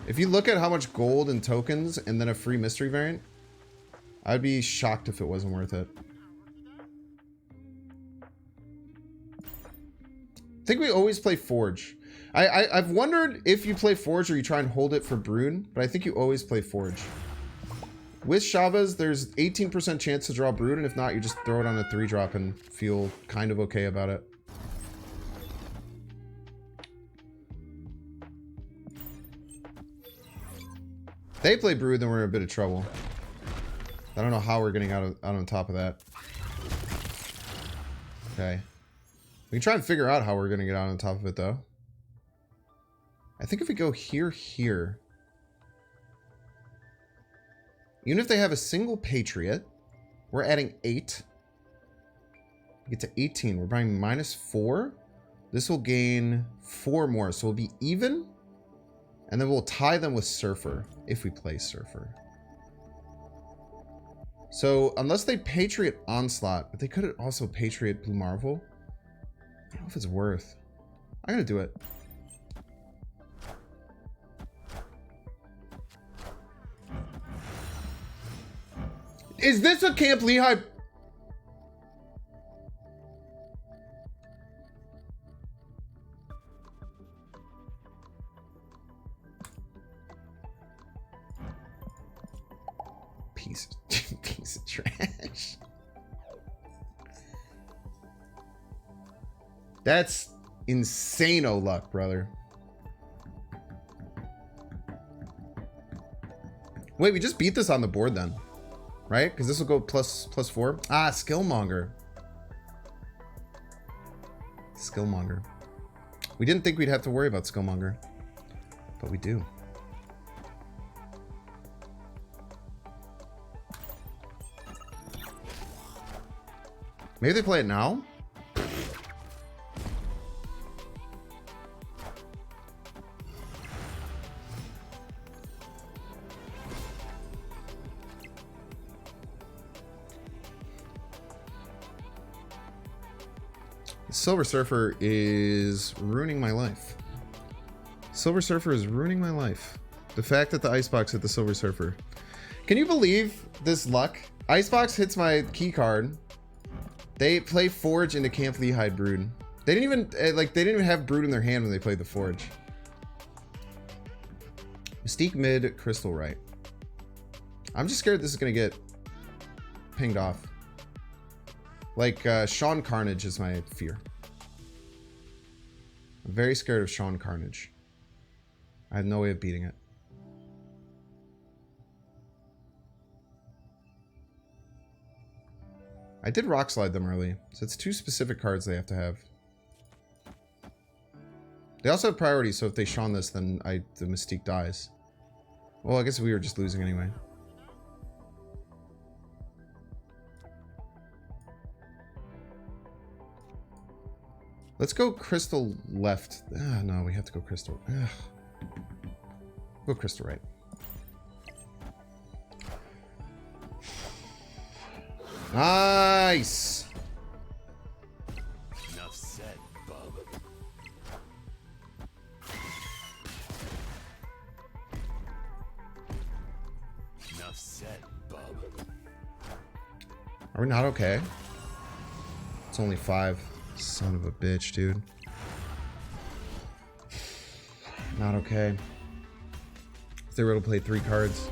If you look at how much gold and tokens and then a free mystery variant, I'd be shocked if it wasn't worth it. I think we always play Forge. I've wondered if you play Forge or you try and hold it for Brune, but I think you always play Forge. With Shavas, there's 18% chance to draw Brune, and if not, you just throw it on a 3-drop and feel kind of okay about it. They play Brood, then we're in a bit of trouble. I don't know how we're getting out on top of that. Okay. We can try and figure out how we're going to get out on top of it, though. I think if we go here. Even if they have a single Patriot, we're adding 8. We get to 18. We're buying -4. This will gain 4 more, so we'll be even. And then we'll tie them with Surfer, if we play Surfer. So, unless they Patriot Onslaught, but they could also Patriot Blue Marvel. I don't know if it's worth. I'm gonna do it. Is this a Camp Lehigh? Piece of trash. That's insane-o luck, brother. Wait, we just beat this on the board then, right? Because this will go +4. Ah, Skillmonger. Skillmonger. We didn't think we'd have to worry about Skillmonger, but we do. Maybe they play it now? Silver Surfer is ruining my life. Silver Surfer is ruining my life. The fact that the Icebox hit the Silver Surfer. Can you believe this luck? Icebox hits my key card. They play Forge into Camp Lehide Brood. They didn't even they didn't even have Brood in their hand when they played the Forge. Mystique mid, Crystal right. I'm just scared this is gonna get pinged off. Like Sean Carnage is my fear. I'm very scared of Sean Carnage. I have no way of beating it. I did Rock Slide them early, so it's 2 specific cards they have to have. They also have priority, so if they Sean this, then the Mystique dies. Well, I guess we were just losing anyway. Let's go Crystal left. Ah, no, we have to go Crystal. Ugh. Go Crystal right. Nice. Enough said, bub. Enough said, bub. Are we not okay? It's only 5. Son of a bitch, dude. Not okay. If they were able to play 3 cards.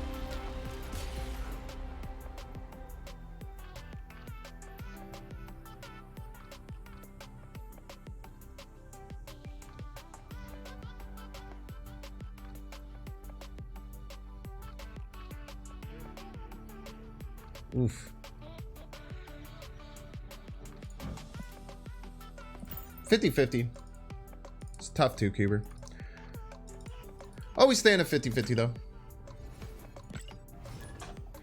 Oof. 50-50. It's tough too, Cuber. Always staying at 50-50 though.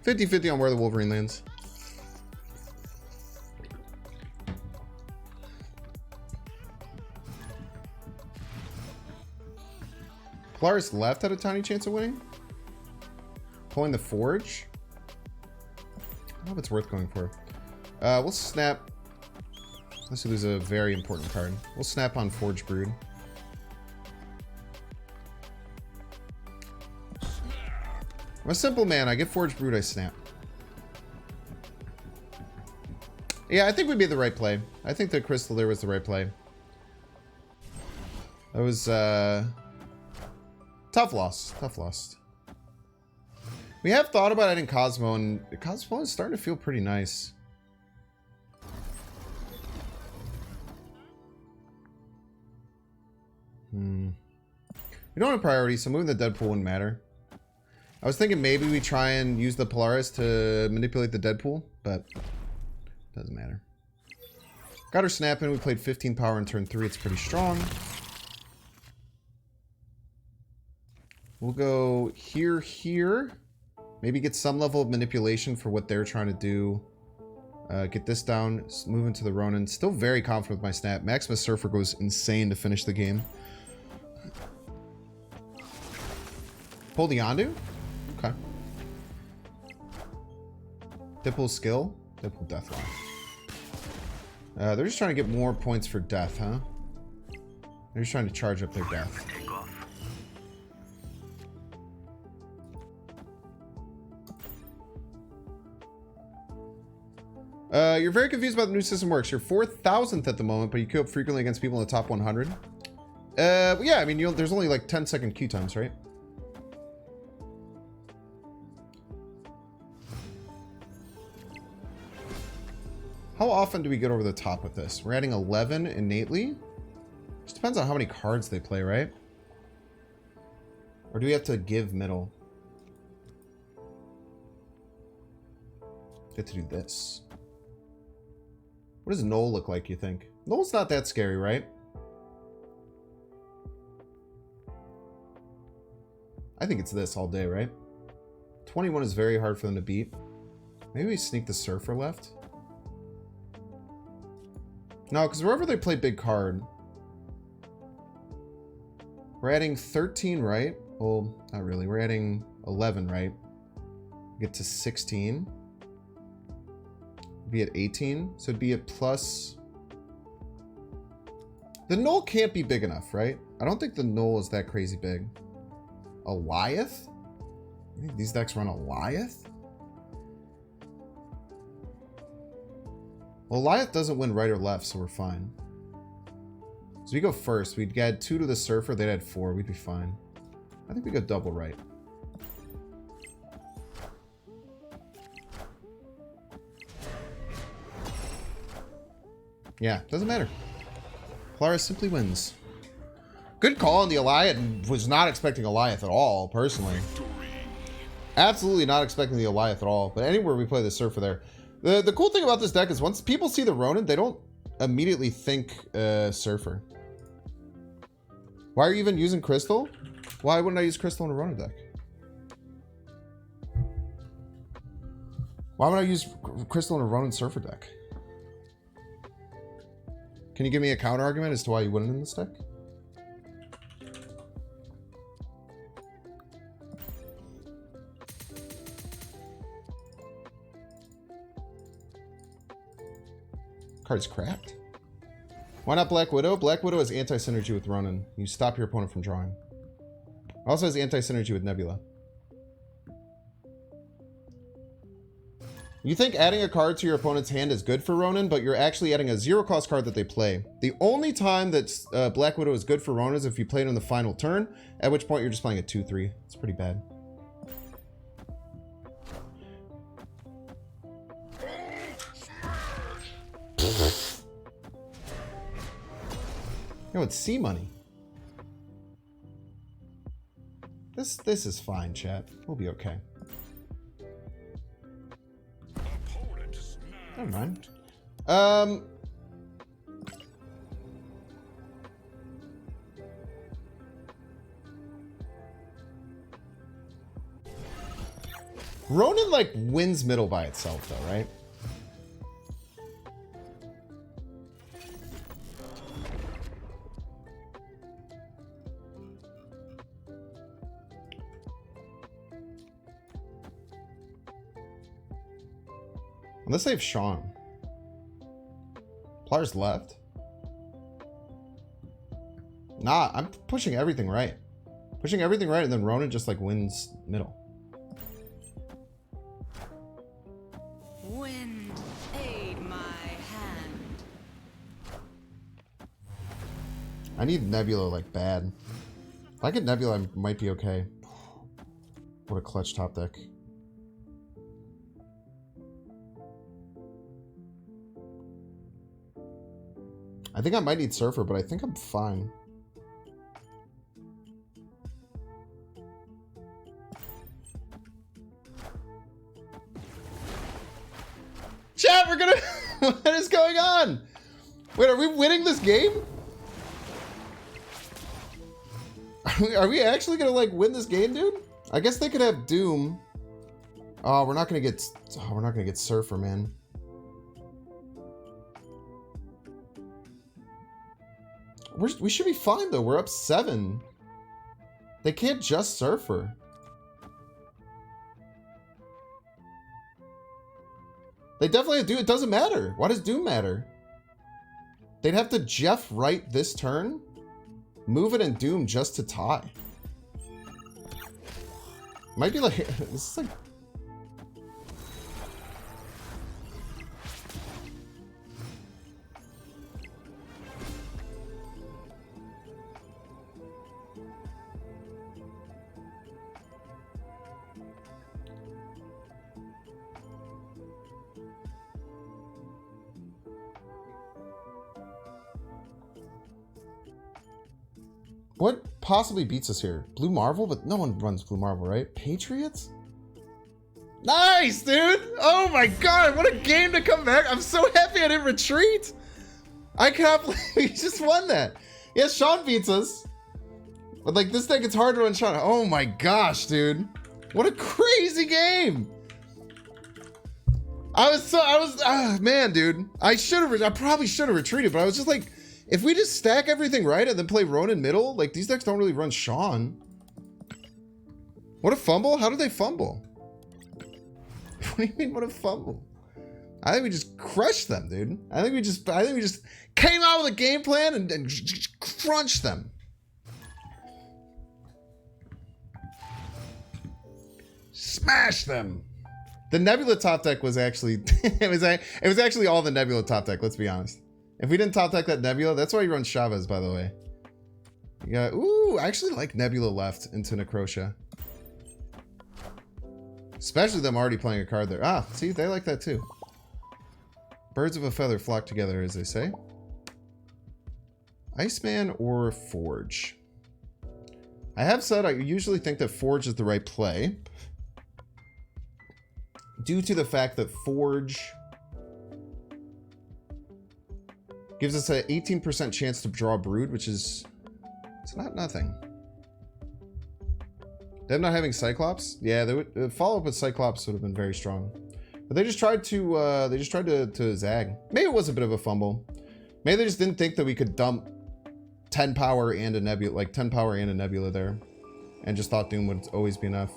50-50 on where the Wolverine lands. Polaris left had a tiny chance of winning. Pulling the Forge. I don't know if it's worth going for. We'll snap. Unless we lose a very important card. We'll snap on Forge Brood. I'm a simple man. I get Forge Brood, I snap. Yeah, I think we made the right play. I think the Crystal there was the right play. That was tough loss. Tough loss. We have thought about adding Cosmo, and Cosmo is starting to feel pretty nice. We don't have priority, so moving the Deadpool wouldn't matter. I was thinking maybe we try and use the Polaris to manipulate the Deadpool, but doesn't matter. Got her snapping. We played 15 power in turn 3. It's pretty strong. We'll go here, here. Maybe get some level of manipulation for what they're trying to do. Get this down. Move into the Ronin. Still very confident with my snap. Maximus Surfer goes insane to finish the game. Pull the Yondu? Okay. Dipple skill? Dipple Deathlock. They're just trying to get more points for death, huh? They're just trying to charge up their death. You're very confused about the new system works. You're 4,000th at the moment, but you queue up frequently against people in the top 100. Yeah, I mean, there's only like 10-second queue times, right? How often do we get over the top with this? We're adding 11 innately. Just depends on how many cards they play, right? Or do we have to give middle? Get to do this. What does Null look like, you think? Null's not that scary, right? I think it's this all day, right? 21 is very hard for them to beat. Maybe we sneak the Surfer left? No, because wherever they play big card, we're adding 13, right? Well, not really. We're adding 11, right? Get to 16. Be at 18, so it'd be at plus The null can't be big enough, right? I don't think the null is that crazy big. Goliath? I think these decks run Goliath? Well, Goliath doesn't win right or left, so we're fine. So we go first. We'd add 2 to the Surfer. They'd add 4. We'd be fine. I think we go double right. Yeah, doesn't matter. Polaris simply wins. Good call on the Goliath. Was not expecting Goliath at all, personally. Absolutely not expecting the Goliath at all. But anywhere we play the Surfer there. The cool thing about this deck is once people see the Ronin, they don't immediately think Surfer. Why are you even using Crystal? Why wouldn't I use Crystal in a Ronin deck? Why would I use Crystal in a Ronin Surfer deck? Can you give me a counter argument as to why you wouldn't in this deck? Card's cracked. Why not Black Widow? Black Widow has anti-synergy with Ronin. You stop your opponent from drawing. Also has anti-synergy with Nebula. You think adding a card to your opponent's hand is good for Ronin, but you're actually adding a 0-cost card that they play. The only time that Black Widow is good for Ronin is if you play it on the final turn, at which point you're just playing a 2-3. It's pretty bad. No, it's C money. This is fine, chat. We'll be okay. Never mind. Ronin like wins middle by itself though, right? Unless they have Sean. Players left. Nah, I'm pushing everything right. Pushing everything right, and then Ronin just like wins middle. Wind, aid my hand. I need Nebula like bad. If I get Nebula, I might be okay. What a clutch top deck. I think I might need Surfer, but I think I'm fine. Chat, we're gonna... What is going on? Wait, are we winning this game? Are we actually gonna, like, win this game, dude? I guess they could have Doom. Oh, we're not gonna get... Oh, we're not gonna get Surfer, man. We should be fine, though. We're up 7. They can't just Surfer. They definitely do. It doesn't matter. Why does Doom matter? They'd have to Jeff right this turn, move it, and Doom just to tie. Might be like... This is like... What possibly beats us here? Blue Marvel? But no one runs Blue Marvel, right? Patriots? Nice, dude! Oh my god, what a game to come back. I'm so happy I didn't retreat. I can't believe we just won that. Yes, Sean beats us. But like this deck, it's harder on Sean. Oh my gosh, dude. What a crazy game. Man, dude. I probably should have retreated, but I was just like, if we just stack everything right and then play Ronin middle, like these decks don't really run Sean. What a fumble? How did they fumble? What do you mean, what a fumble? I think we just crushed them, dude. I think we just came out with a game plan and just crunched them. Smash them. The Nebula top deck was actually it was actually all the Nebula top deck, let's be honest. If we didn't top deck that Nebula, that's why you run Chavez, by the way. You got, ooh, I actually like Nebula left into Necrotia. Especially them already playing a card there. Ah, see, they like that too. Birds of a feather flock together, as they say. Iceman or Forge? I have said I usually think that Forge is the right play, due to the fact that Forge gives us an 18% chance to draw Brood, which is, it's not nothing. Them not having Cyclops? Yeah, the follow-up with Cyclops would have been very strong. But they just tried to zag. Maybe it was a bit of a fumble. Maybe they just didn't think that we could dump 10 power and a Nebula, like 10 power and a Nebula there. And just thought Doom would always be enough.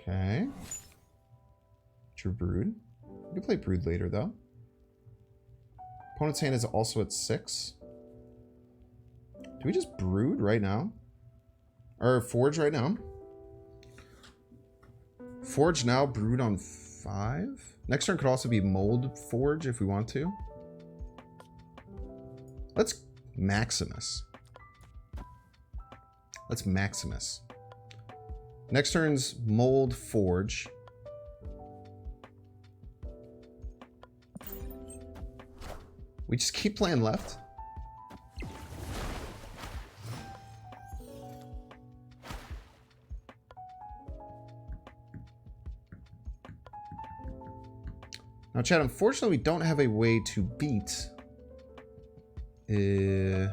Okay. True Brood. We can play Brood later, though. Opponent's hand is also at 6. Do we just Brood right now? Or Forge right now? Forge now, Brood on 5. Next turn could also be Mold Forge if we want to. Let's Maximus. Let's Maximus. Next turn's Mold Forge. We just keep playing left. Now, Chad, unfortunately, we don't have a way to beat Galactus.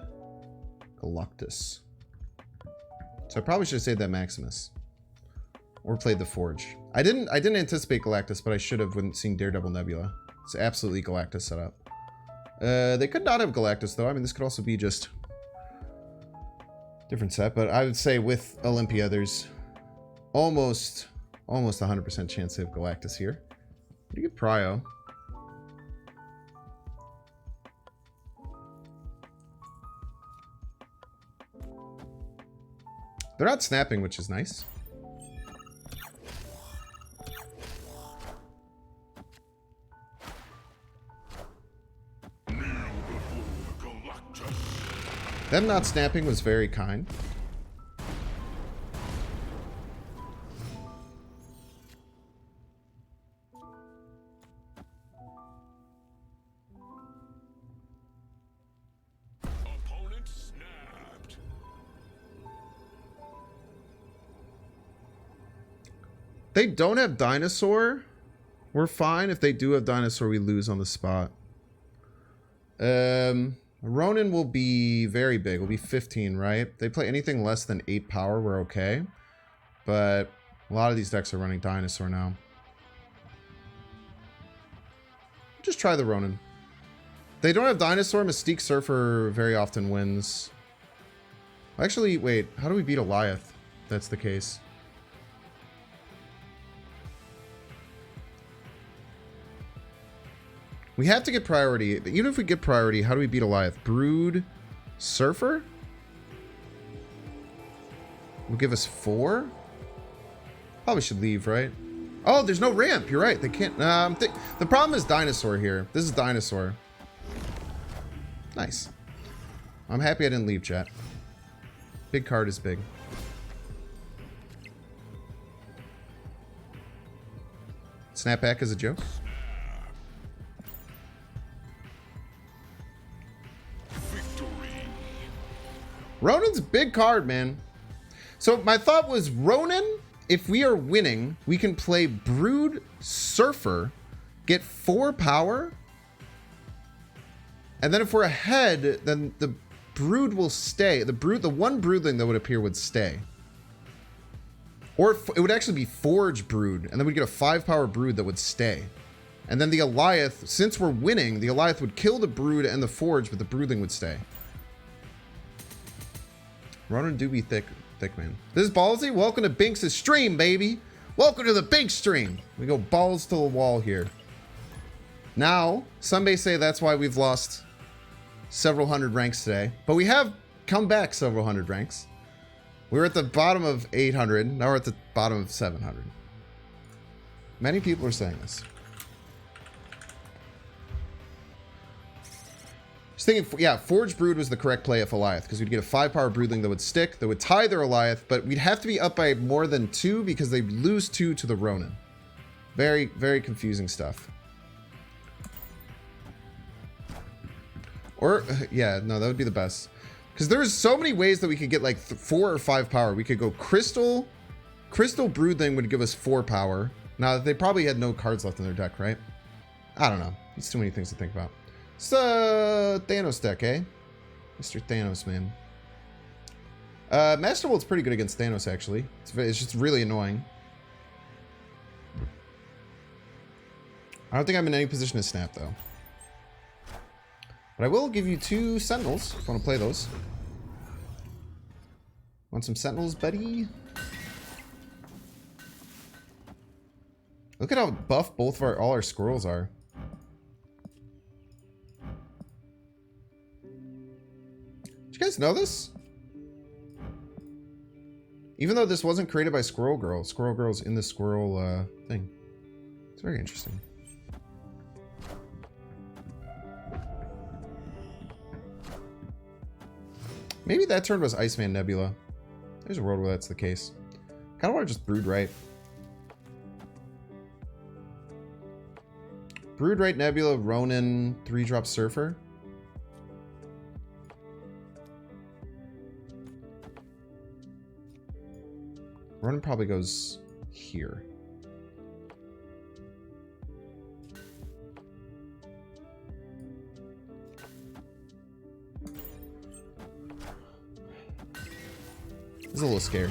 So I probably should have saved that Maximus. Or played the Forge. I didn't anticipate Galactus, but I should have when seeing Daredevil Nebula. It's absolutely Galactus setup. They could not have Galactus, though. I mean, this could also be just different set, but I would say with Olympia, there's almost 100% chance to have Galactus here. Pretty good Prio. They're not snapping, which is nice. Them not snapping was very kind. Opponent snapped. They don't have Dinosaur. We're fine. If they do have Dinosaur, we lose on the spot. Ronin will be very big. Will be 15, right? They play anything less than 8 power, we're okay. But a lot of these decks are running Dinosaur now. Just try the Ronin. They don't have Dinosaur. Mystique Surfer very often wins. Actually, wait. How do we beat Eliath? If that's the case. We have to get priority. Even if we get priority, how do we beat Eliath? Brood Surfer? Will give us 4? Probably should leave, right? Oh, there's no ramp. You're right. They can't. The problem is Dinosaur here. This is Dinosaur. Nice. I'm happy I didn't leave, chat. Big card is big. Snapback is a joke. Ronin's a big card, man. So my thought was Ronin, if we are winning, we can play Brood Surfer, get 4 power, and then if we're ahead, then the Brood will stay. The one Broodling that would appear would stay. Or it would actually be Forge Brood, and then we'd get a 5 power Brood that would stay. And then the Eliath, since we're winning, the Eliath would kill the Brood and the Forge, but the Broodling would stay. Ronan do be thick, man. This is Ballsy. Welcome to Binks' stream, baby. Welcome to the Binks stream. We go balls to the wall here. Now, some may say that's why we've lost several hundred ranks today, but we have come back several hundred ranks. We were at the bottom of 800. Now we're at the bottom of 700. Many people are saying this. Just thinking, yeah, Forge Brood was the correct play at Goliath because we'd get a 5-power Broodling that would stick, that would tie their Goliath, but we'd have to be up by more than 2 because they'd lose 2 to the Ronin. Very, very confusing stuff. Or, yeah, no, that would be the best. Because there's so many ways that we could get like 4 or 5 power. We could go Crystal. Crystal Broodling would give us 4 power. Now, they probably had no cards left in their deck, right? I don't know. It's too many things to think about. It's a Thanos deck, eh? Mr. Thanos, man. Master Bolt's pretty good against Thanos, actually. It's just really annoying. I don't think I'm in any position to snap, though. But I will give you 2 Sentinels if you want to play those. Want some Sentinels, buddy? Look at how buff both of all our squirrels are. Did you guys know this? Even though this wasn't created by Squirrel Girl's in the squirrel thing. It's very interesting. Maybe that turn was Iceman Nebula. There's a world where that's the case. Kind of want to just Brood right. Brood right Nebula, Ronin, 3-drop Surfer. Ronin probably goes here. It's a little scary.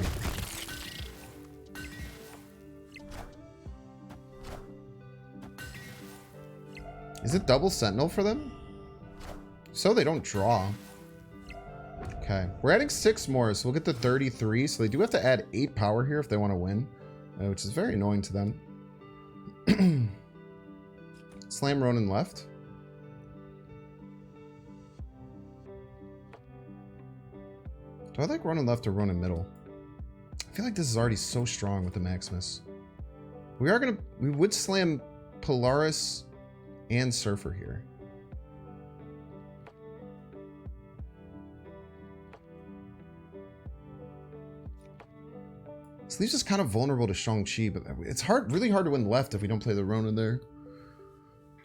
Is it double Sentinel for them? So they don't draw. Okay, we're adding 6 more, so we'll get to 33. So they do have to add 8 power here if they want to win, which is very annoying to them. Slam Ronin left. Do I like Ronin left or Ronin middle? I feel like this is already so strong with the Maximus. We would slam Polaris and Surfer here. This leaves us kind of vulnerable to Shang-Chi, but it's really hard to win left if we don't play the Ronin there.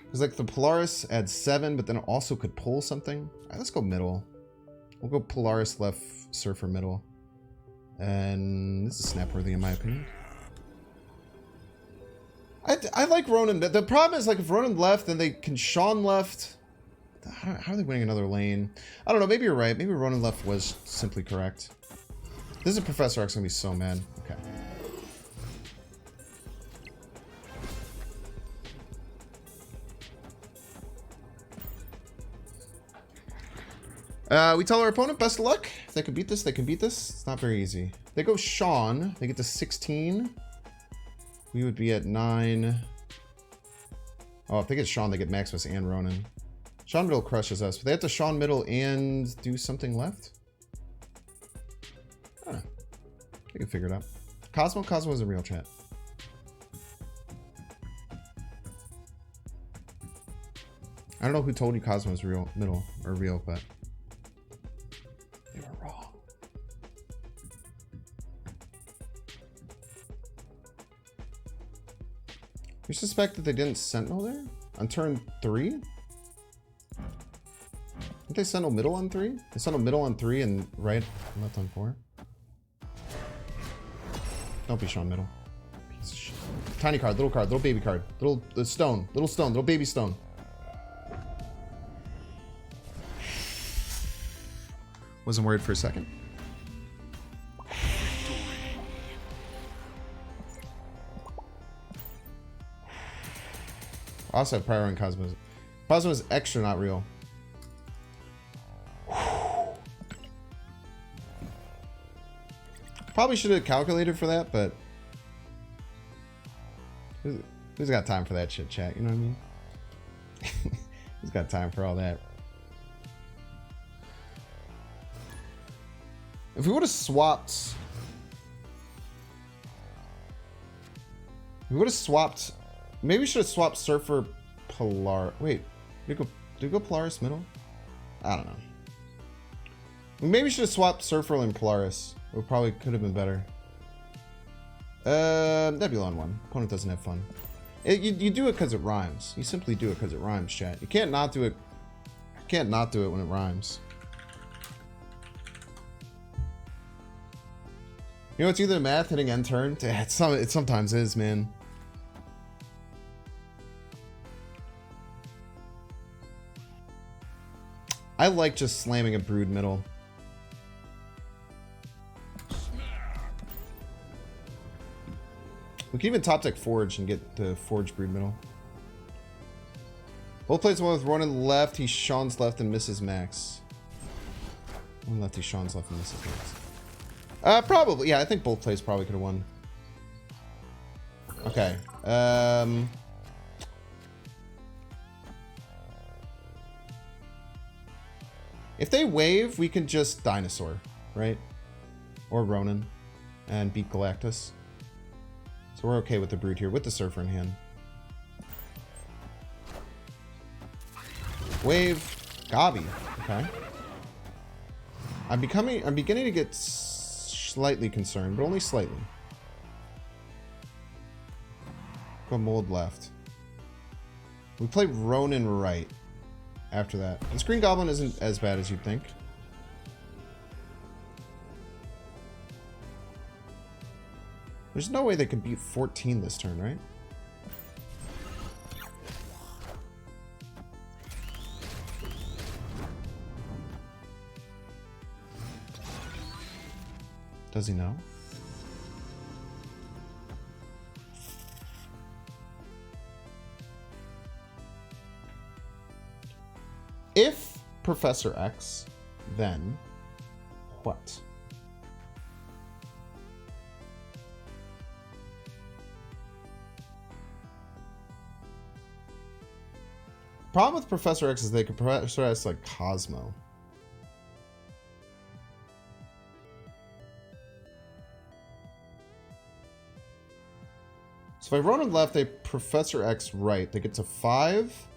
Because like the Polaris adds 7, but then it also could pull something. All right, let's go middle. We'll go Polaris left, Surfer middle. And this is snap-worthy in my opinion. I like Ronin. The problem is, like, if Ronin left, then they can Sean left. How are they winning another lane? I don't know. Maybe you're right. Maybe Ronin left was simply correct. This is Professor X going to be so mad. Okay. We tell our opponent best of luck. If they can beat this, they can beat this. It's not very easy. They go Sean. They get to 16. We would be at 9. Oh, if they get Sean, they get Maximus and Ronin. Sean middle crushes us, but they have to Sean middle and do something left? Huh. They can figure it out. Cosmo is a real chat. I don't know who told you Cosmo is real middle or real, but they were wrong. You suspect that they didn't Sentinel there? On turn 3? Didn't they Sentinel middle on 3? They Sentinel middle on 3 and right and left on 4? Don't be Sean middle. Piece of shit. Tiny card, little baby card. Little stone, little baby stone. Wasn't worried for a second. I also have prior on Cosmos. Cosmos is extra not real. Probably should have calculated for that, but who's got time for that shit, chat? You know what I mean? Who's got time for all that? If we would have swapped... Maybe we should have swapped Surfer Polar... Wait, did we go Polaris middle? I don't know. Maybe we should have swapped Surfer and Polaris. It probably could have been better. Nebulon one. Opponent doesn't have fun. You do it because it rhymes. You simply do it because it rhymes, chat. You can't not do it. You can't not do it when it rhymes. You know, it's either math hitting end turn. It sometimes is, man. I like just slamming a Brood middle. We can even top deck Forge and get the Forge Brood middle. Both plays one with Ronan left, he Sean's left and misses Max. One left, he Sean's left and misses Max. Probably, yeah, I think both plays probably could have won. Okay. If they wave, we can just Dinosaur, right? Or Ronan and beat Galactus. So we're okay with the Brood here, with the Surfer in hand. Wave, Gabi, okay. I'm beginning to get slightly concerned, but only slightly. Go Mold left. We play Ronan right after that. This Green Goblin isn't as bad as you'd think. There's no way they can beat 14 this turn, right? Does he know? If Professor X, then what? Problem with Professor X is they could Professor X like Cosmo. So if I Ronan left, they Professor X right. They get to 5.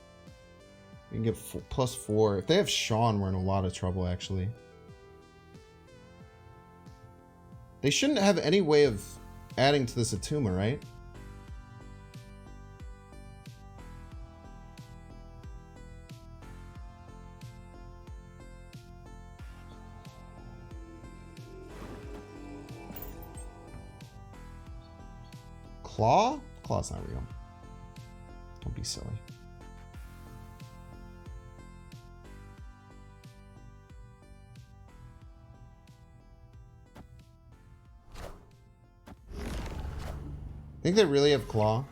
You can get +4. If they have Sean, we're in a lot of trouble, actually. They shouldn't have any way of adding to this Attuma, right? Claw? Claw's not real. Don't be silly. Think they really have Claw?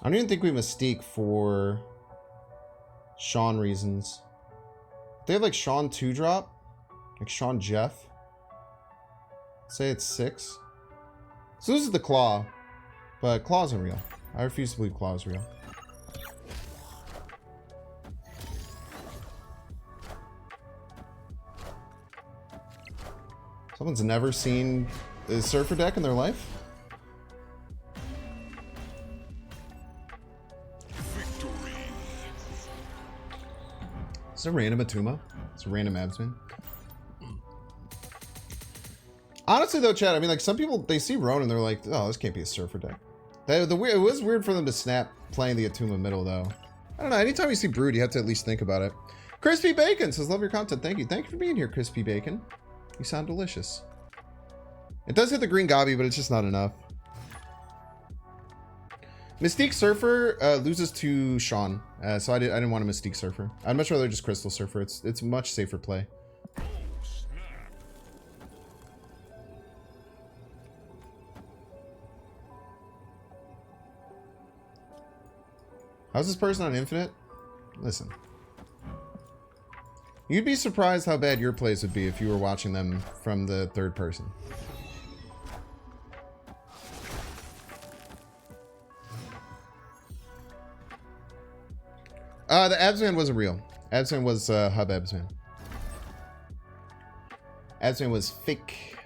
I don't even think we Mystique for Sean reasons. They have like Sean 2-drop, like Sean Jeff. Say it's 6. So this is the Claw, but Claw isn't real. I refuse to believe Claw is real. Someone's never seen a Surfer deck in their life? It's a random Attuma. It's a random Absman. Honestly, though, Chad, I mean, like, some people, they see Ronan and they're like, oh, this can't be a Surfer deck. It was weird for them to snap playing the Attuma middle, though. I don't know. Anytime you see Brood, you have to at least think about it. Crispy Bacon says, love your content. Thank you. Thank you for being here, Crispy Bacon. You sound delicious. It does hit the green Gabi, but it's just not enough. Mystique Surfer loses to Sean, so I didn't want a Mystique Surfer. I'd much rather just Crystal Surfer. It's much safer play. How's this person on infinite? Listen. You'd be surprised how bad your plays would be if you were watching them from the third person. The Absman wasn't real. Absman was Hub Absman. Absman was fake.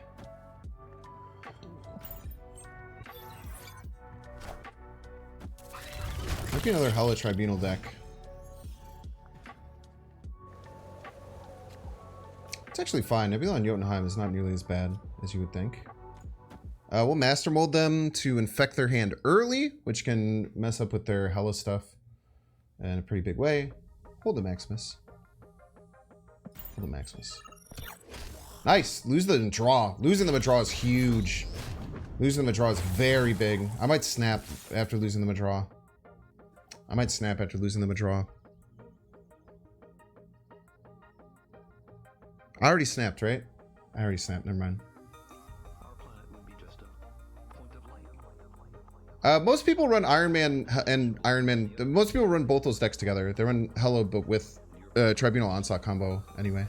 Might be another Hella Tribunal deck. It's actually fine. Nebula and Jotunheim is not nearly as bad as you would think. We'll Master Mold them to infect their hand early, which can mess up with their Hella stuff in a pretty big way. Hold the Maximus. Hold the Maximus. Nice. Lose the draw. Losing them a draw is huge. Losing them a draw is very big. I might snap after losing them a draw. I might snap after losing them a draw. I already snapped, right? I already snapped. Never mind. Most people run Iron Man and Iron Man. Most people run both those decks together. They run Hello, but with Tribunal Onslaught combo anyway.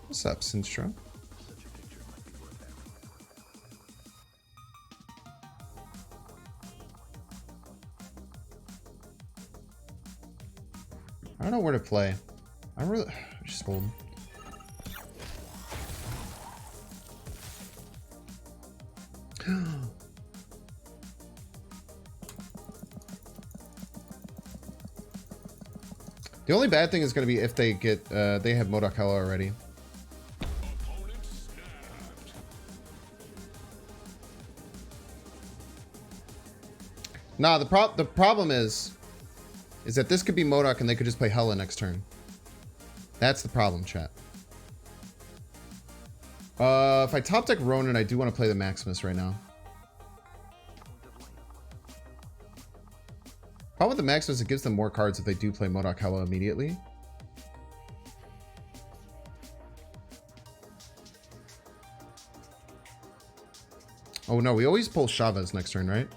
What's up, Sinstro? I don't know where to play. I don't really just hold. The only bad thing is going to be if they get they have Modok Hella already. Opponent snapped. Nah, the problem is that this could be Modok and they could just play Hella next turn. That's the problem, chat. If I top deck Ronin, I do want to play the Maximus right now. Problem with the Maximus, it gives them more cards if they do play Modok Hella immediately. Oh no, we always pull Chavez next turn, right?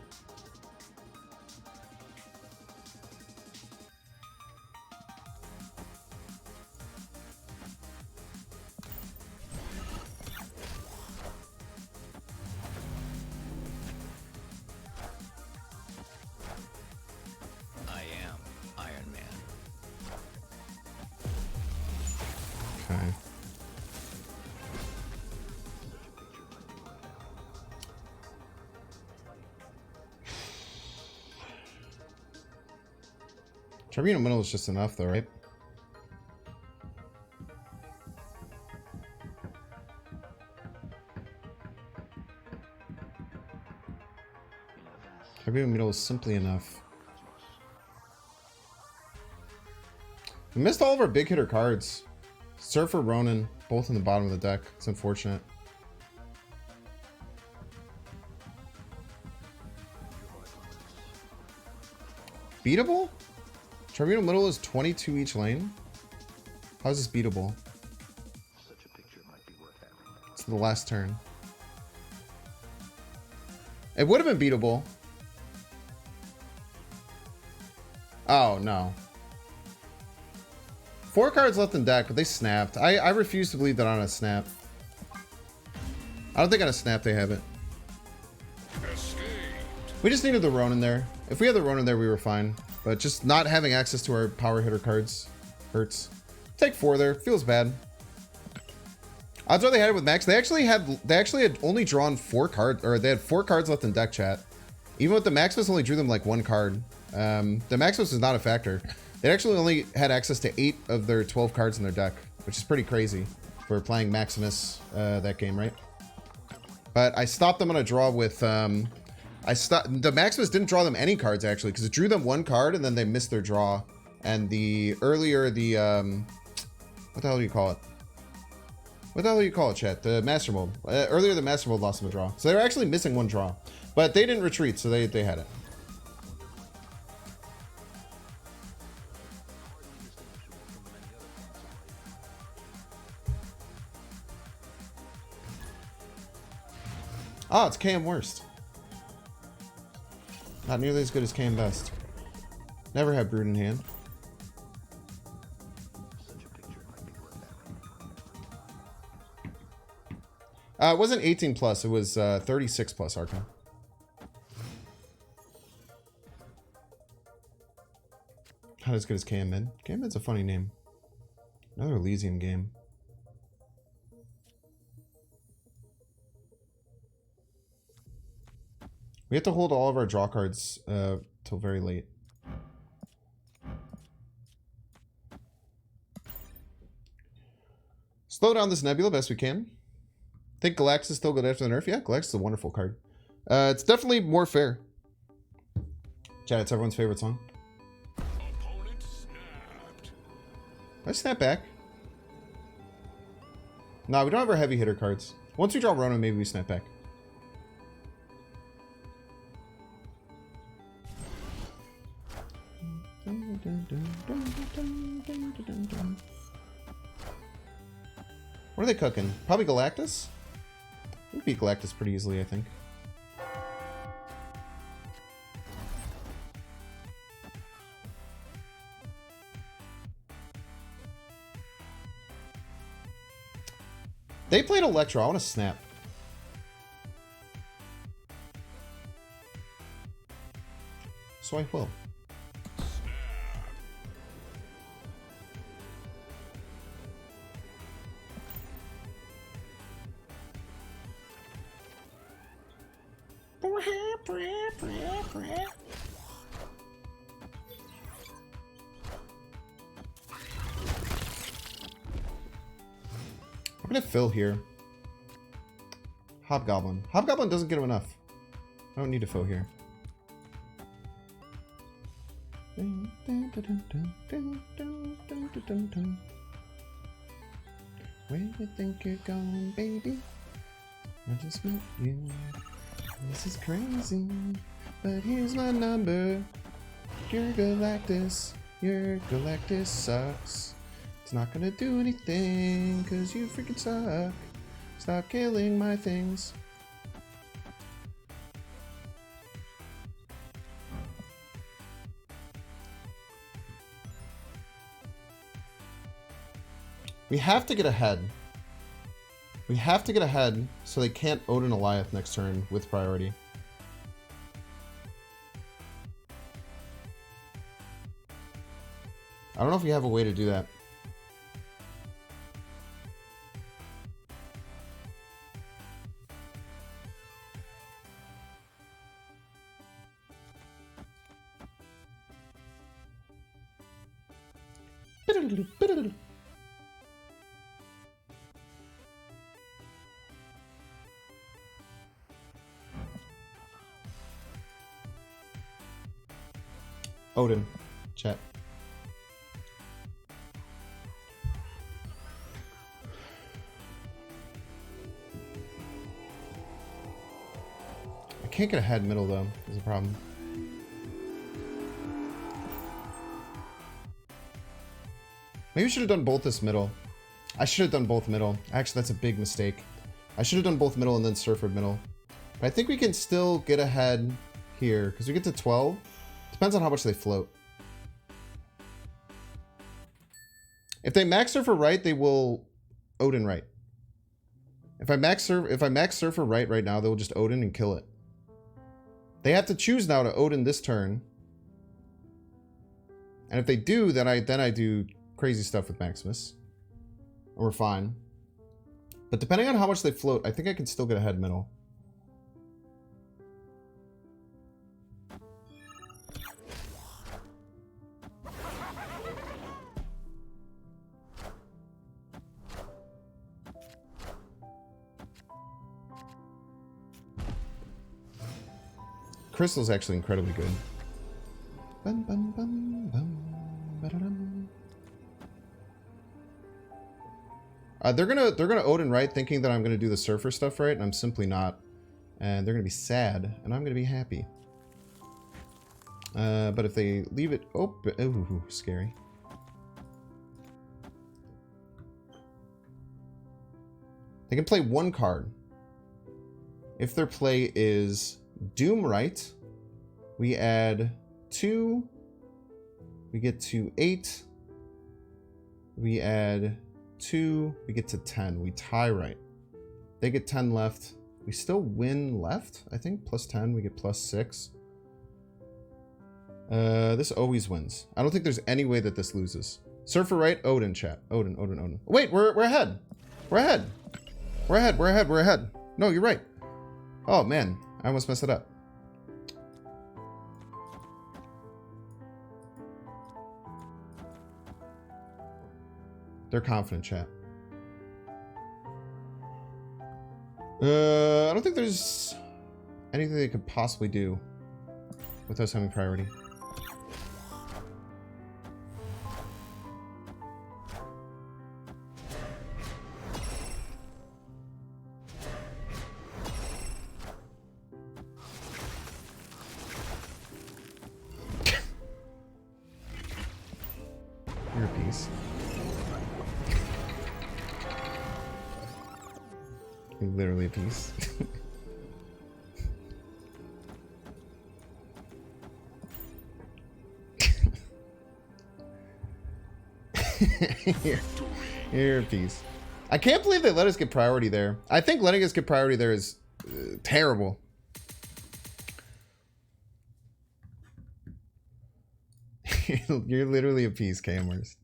I am Iron Man. Okay. Tribunal Middle is just enough though, right? Tribunal Middle is simply enough. We missed all of our big hitter cards. Surfer, Ronin, both in the bottom of the deck. It's unfortunate. Beatable? Tribunal Middle is 22 each lane? How is this beatable? It's the last turn. It would have been beatable. Oh, no. 4 cards left in deck, but they snapped. I refuse to believe that on a snap. I don't think on a snap they have it. Escaped. We just needed the Ronin there. If we had the Ronin there, we were fine. But just not having access to our power hitter cards hurts. Take 4 there. Feels bad. Odds are they had it with Max. They actually had only drawn 4 cards, or they had 4 cards left in deck, chat. Even with the Maximus, only drew them like 1 card. The Maximus is not a factor. They actually only had access to 8 of their 12 cards in their deck, which is pretty crazy for playing Maximus that game, right? But I stopped them on a draw with the Maximus didn't draw them any cards actually, because it drew them 1 card and then they missed their draw. And the earlier the what the hell do you call it? What the hell do you call it, chat? The Master Mold. Earlier the Master Mold lost them a draw, so they were actually missing 1 draw, but they didn't retreat, so they had it. Oh, it's KM Worst. Not nearly as good as Cam Best. Never had Brood in hand. It wasn't 18 plus, it was 36 plus Archon. Not as good as Kamen. Kamen's a funny name. Another Elysium game. We have to hold all of our draw cards till very late. Slow down this Nebula best we can. Think Galactus is still good after the nerf? Yeah, Galactus is a wonderful card. It's definitely more fair. Chat, it's everyone's favorite song. Opponent snapped. Let's snap back. Nah, we don't have our heavy hitter cards. Once we draw Rona, maybe we snap back. What are they cooking? Probably Galactus? We beat Galactus pretty easily, I think. They played Electro. I want to snap. So I will. I'm gonna fill here. Hobgoblin. Hobgoblin doesn't get him enough. I don't need to fill here. Where do you think you're going, baby? I just met you. This is crazy, but here's my number. You're Galactus. Your Galactus sucks. It's not gonna do anything, cause you freaking suck. Stop killing my things. We have to get ahead. We have to get ahead so they can't Odin Goliath next turn with priority. I don't know if we have a way to do that. Odin, chat. I can't get ahead middle though, is a problem. Maybe we should have done both this middle. I should have done both middle. Actually, that's a big mistake. I should have done both middle and then Surford middle. But I think we can still get ahead here, because we get to 12. Depends on how much they float. If they max Surfer right, they will Odin right. If I max Surfer right now, they'll just Odin and kill it. They have to choose now to Odin this turn. And if they do, then I do crazy stuff with Maximus. And we're fine. But depending on how much they float, I think I can still get ahead middle. Crystal's actually incredibly good. Bum, bum, bum, bum, ba-da-dum. They're gonna Odin right, thinking that I'm gonna do the Surfer stuff right, and I'm simply not. And they're gonna be sad, and I'm gonna be happy. But if they leave it open, ooh, scary. They can play one card. If their play is Doom right, We add 2. We get to 8. We add 2. We get to 10. We tie right. They get 10 left. We still win left, I think. Plus 10. We get plus 6. This always wins. I don't think there's any way that this loses. Surfer right, Odin chat. Odin, Odin, Odin. Wait, we're ahead. We're ahead. We're ahead, we're ahead, we're ahead. No, you're right. Oh man, I almost messed it up. They're confident, chat. I don't think there's anything they could possibly do with us having priority. You're a piece. You're literally a piece. You're a piece. I can't believe they let us get priority there. I think letting us get priority there is terrible. You're literally a piece, Camers.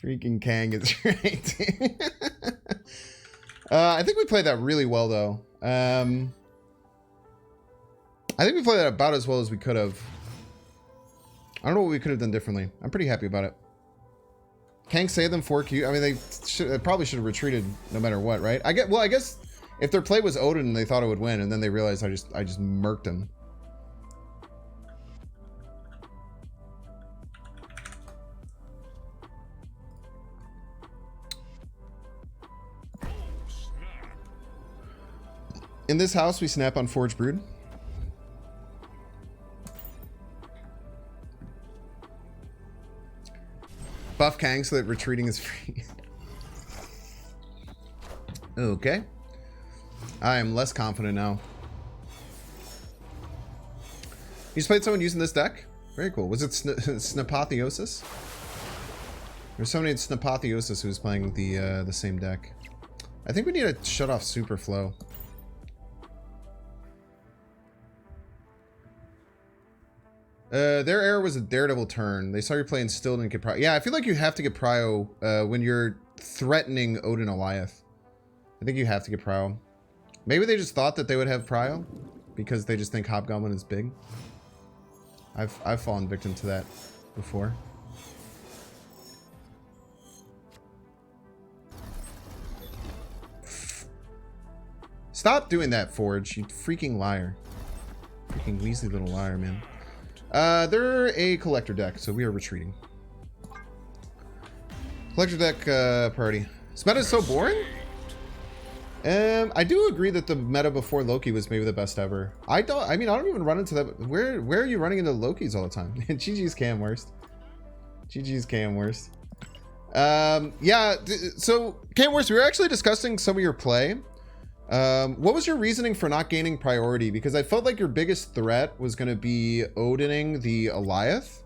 Freaking Kang is right. I think we played that really well, though. I think we played that about as well as we could have. I don't know what we could have done differently. I'm pretty happy about it. Kang saved them 4Q. I mean, they probably should have retreated no matter what, right? I guess if their play was Odin, they thought it would win, and then they realized I just murked him. In this house, we snap on Forge Brood. Buff Kang so that retreating is free. Okay. I am less confident now. You just played someone using this deck? Very cool. Was it Snapotheosis? There's somebody in Snapotheosis who's playing the same deck. I think we need to shut off Super Flow. Their error was a Daredevil turn. They saw you play and still didn't get Prio. Yeah, I feel like you have to get Prio when you're threatening Odin Goliath. I think you have to get Prio. Maybe they just thought that they would have Prio because they just think Hobgoblin is big. I've fallen victim to that before. Stop doing that, Forge, you freaking liar. Freaking Weasley little liar, man. They're a collector deck, so we are retreating. Collector deck priority. This meta is so boring. I do agree that the meta before Loki was maybe the best ever. I mean, I don't even run into that. Where are you running into Lokis all the time? GG's Cam worst. GG's Cam worst. Yeah. So Cam worst, we were actually discussing some of your play. What was your reasoning for not gaining priority? Because I felt like your biggest threat was going to be Odining the Goliath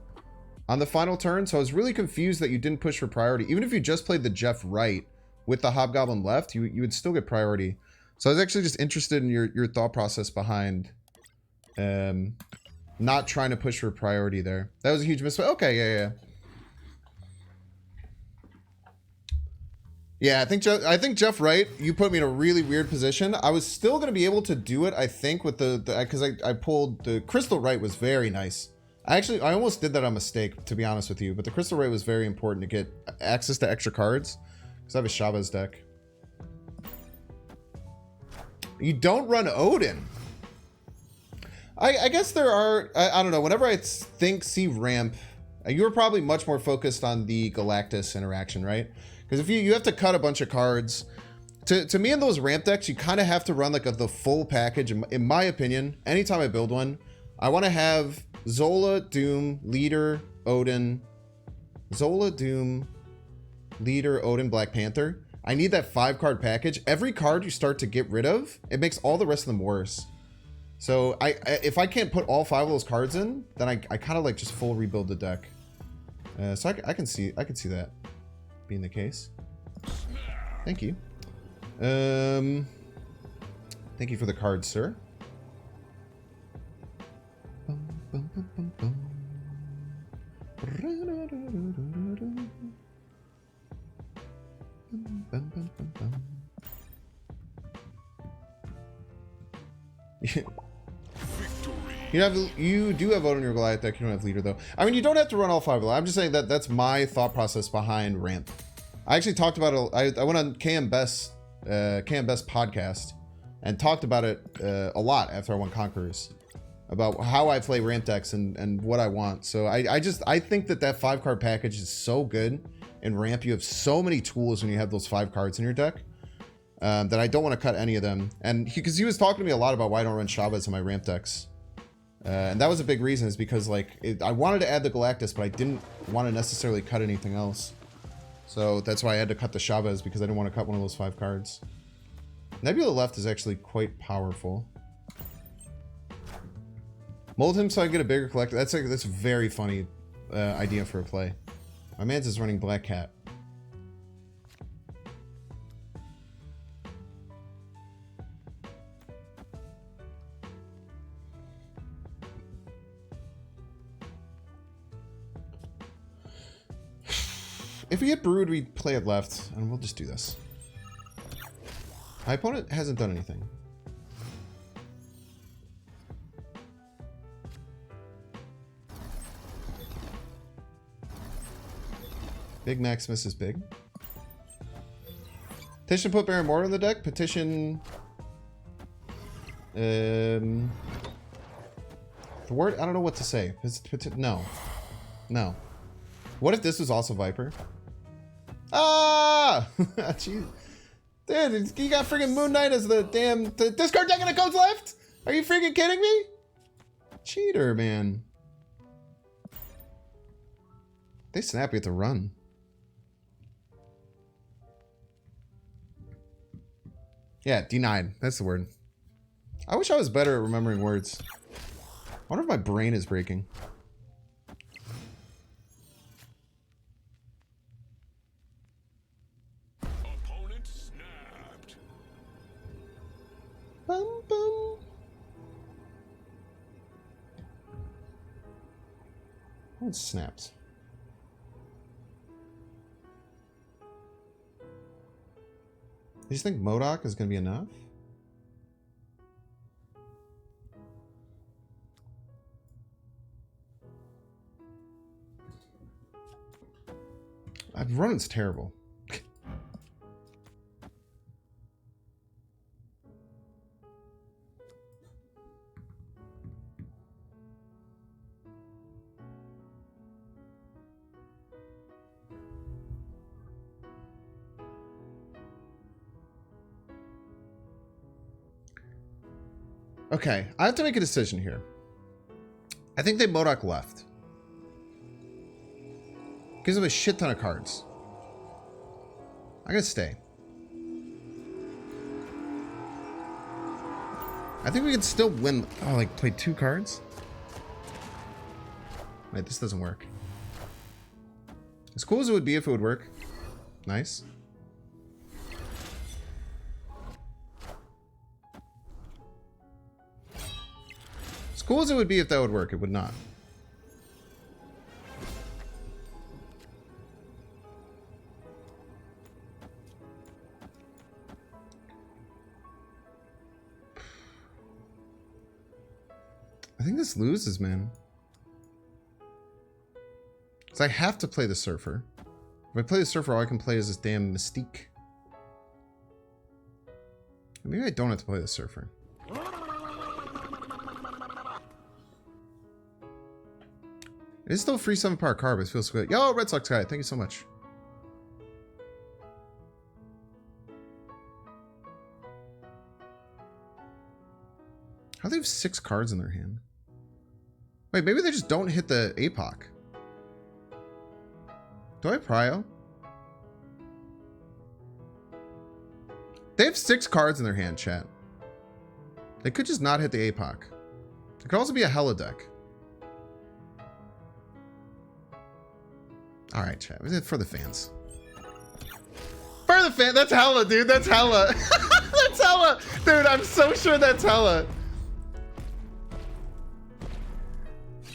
on the final turn. So I was really confused that you didn't push for priority. Even if you just played the Jeff right with the Hobgoblin left, you would still get priority. So I was actually just interested in your thought process behind not trying to push for priority there. That was a huge mistake. Okay, yeah. Yeah, I think Jeff Wright, you put me in a really weird position. I was still going to be able to do it, I think, with because I pulled the Crystal Right was very nice. I almost did that on mistake, to be honest with you, but the Crystal Right was very important to get access to extra cards because I have a Shabazz deck. You don't run Odin. I guess there are, I don't know, whenever I see ramp, you were probably much more focused on the Galactus interaction, right? Because if you have to cut a bunch of cards, to me in those ramp decks, you kind of have to run like the full package. In my opinion, anytime I build one, I want to have Zola, Doom, Leader, Odin, Zola, Doom, Leader, Odin, Black Panther. I need that 5-card package. Every card you start to get rid of, it makes all the rest of them worse. So if I can't put all 5 of those cards in, then I kind of like just full rebuild the deck. So I can see that being the case. Thank you. Thank you for the cards, sir. You do have vote on your Goliath deck. You don't have leader though. I mean, you don't have to run all 5 of them. I'm just saying that that's my thought process behind ramp. I actually talked about it. I went on KM Best podcast and talked about it a lot after I won Conquerors, about how I play ramp decks and what I want. So I think that 5 card package is so good in ramp. You have so many tools when you have those 5 cards in your deck that I don't want to cut any of them. And because he was talking to me a lot about why I don't run Shabazz in my ramp decks. And that was a big reason, is because like I wanted to add the Galactus, but I didn't want to necessarily cut anything else. So that's why I had to cut the Shabazz, because I didn't want to cut one of those 5 cards. Nebula left is actually quite powerful. Mold him so I get a bigger collector. That's a very funny idea for a play. My man's is running Black Cat. If we get Brood, we play it left, and we'll just do this. My opponent hasn't done anything. Big Maximus is big. Petition put Baron Mortar in the deck. Petition... the word? I don't know what to say. No. No. What if this was also Viper? Ah! Jeez. Dude, you got freaking Moon Knight as the damn... The discard deck and it goes left? Are you freaking kidding me? Cheater, man. They snappy at the run. Yeah, denied. That's the word. I wish I was better at remembering words. I wonder if my brain is breaking. Opponent snapped. Bum, bum. Oh, it snapped. You just think MODOK is going to be enough? Running's terrible. Okay, I have to make a decision here. I think they MODOK left. Gives them a shit ton of cards. I'm gonna stay. I think we can still win. Oh, like play 2 cards? Wait, this doesn't work. As cool as it would be if it would work. Nice. As cool as it would be if that would work, it would not. I think this loses, man. Because I have to play the Surfer. If I play the Surfer, all I can play is this damn Mystique. Maybe I don't have to play the Surfer. It is still free 7-power card, but it feels good. Yo, Red Sox guy, thank you so much. How do they have 6 cards in their hand? Wait, maybe they just don't hit the APOC. Do I have Prio? They have 6 cards in their hand, chat. They could just not hit the APOC. It could also be a Hella deck. Alright, chat. For the fans. For the fan. That's Hella, dude. That's Hella. That's Hella. Dude, I'm so sure that's Hella.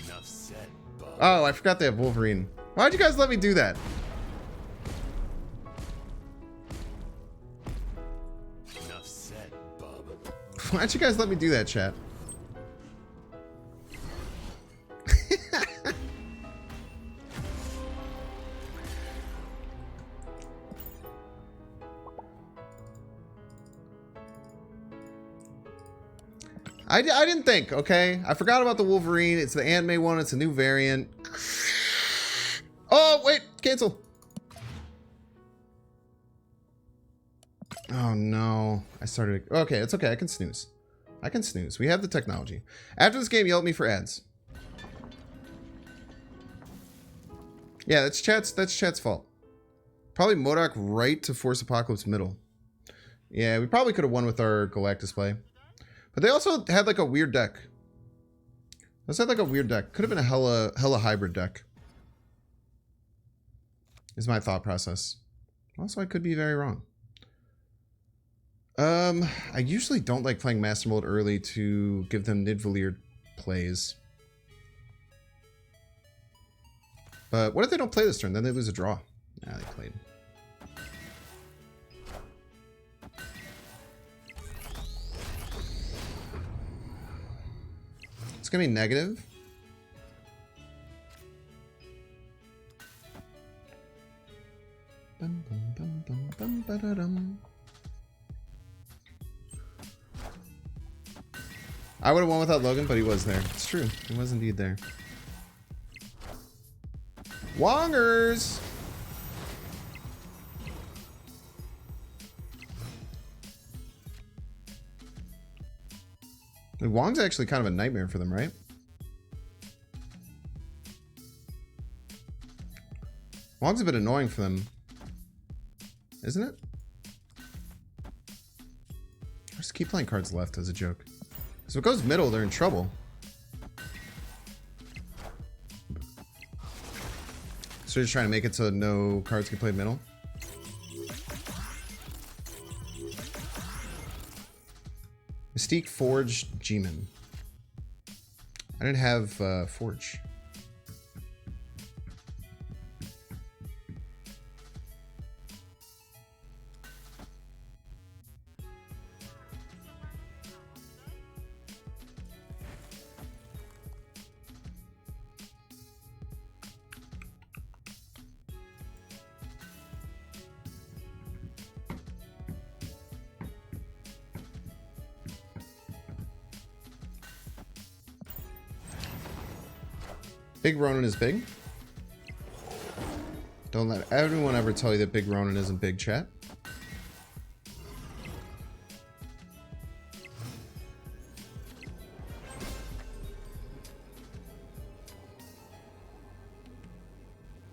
Enough said, bub. Oh, I forgot they have Wolverine. Why'd you guys let me do that? Enough said, bub. Why'd you guys let me do that, chat? I didn't think, okay? I forgot about the Wolverine. It's the anime one. It's a new variant. Oh, wait. Cancel. Oh, no. I started... Okay, it's okay. I can snooze. I can snooze. We have the technology. After this game, yell at me for ads. Yeah, that's chat's fault. Probably MODOK right to Force Apocalypse middle. Yeah, we probably could have won with our Galactus play. But they also had like a weird deck. Let's have like a weird deck. Could have been a hella hybrid deck. Is my thought process. Also, I could be very wrong. I usually don't like playing Master Mold early to give them Nidavellir plays. But what if they don't play this turn? Then they lose a draw. Nah, they played. It's gonna be negative. Bum, bum, bum, bum, bum, ba-da-dum. I would have won without Logan, but he was there. It's true. He was indeed there. Wongers! Wong's actually kind of a nightmare for them, right? Wong's a bit annoying for them. Isn't it? I just keep playing cards left as a joke. So if it goes middle, they're in trouble. So you're just trying to make it so no cards can play middle? Mystique, Forge, G-Man. I didn't have Forge. Big Ronin is big. Don't let everyone ever tell you that Big Ronin isn't big, chat.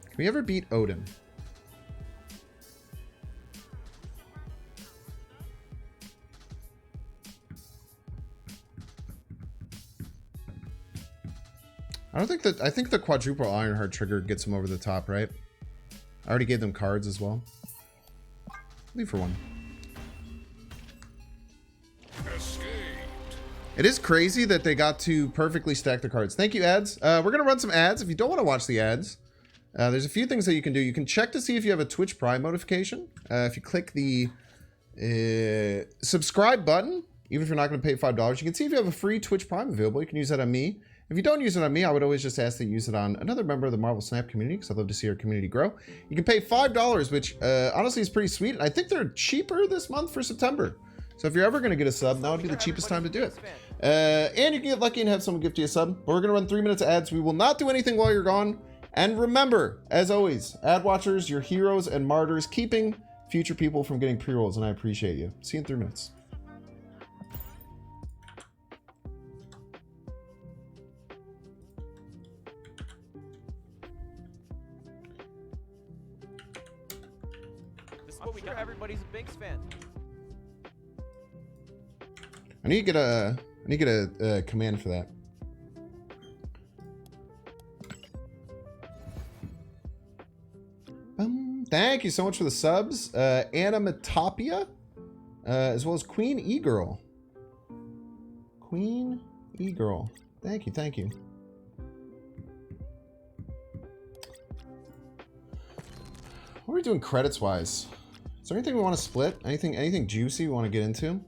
Can we ever beat Odin? I don't think that... I think the quadruple Ironheart trigger gets them over the top, right? I already gave them cards as well. Leave for one. Escaped. It is crazy that they got to perfectly stack the cards. Thank you, ads. We're going to run some ads. If you don't want to watch the ads, there's a few things that you can do. You can check to see if you have a Twitch Prime notification. If you click the subscribe button, even if you're not going to pay $5, you can see if you have a free Twitch Prime available. You can use that on me. If you don't use it on me, I would always just ask that you use it on another member of the Marvel Snap community, because I'd love to see our community grow. You can pay $5, which honestly is pretty sweet. And I think they're cheaper this month for September. So if you're ever going to get a sub, now would be the cheapest time to do it. And you can get lucky and have someone gift you a sub. But we're going to run 3 minutes of ads. We will not do anything while you're gone. And remember, as always, ad watchers, your heroes and martyrs, keeping future people from getting pre-rolls, and I appreciate you. See you in 3 minutes. This is what we got. Everybody's a Binks fan. I need to get a I need to get a command for that. Thank you so much for the subs. Animatopia, as well as Queen E-Girl. Queen E-Girl. Thank you, thank you. What are we doing credits-wise? Is there anything we want to split? Anything juicy we want to get into?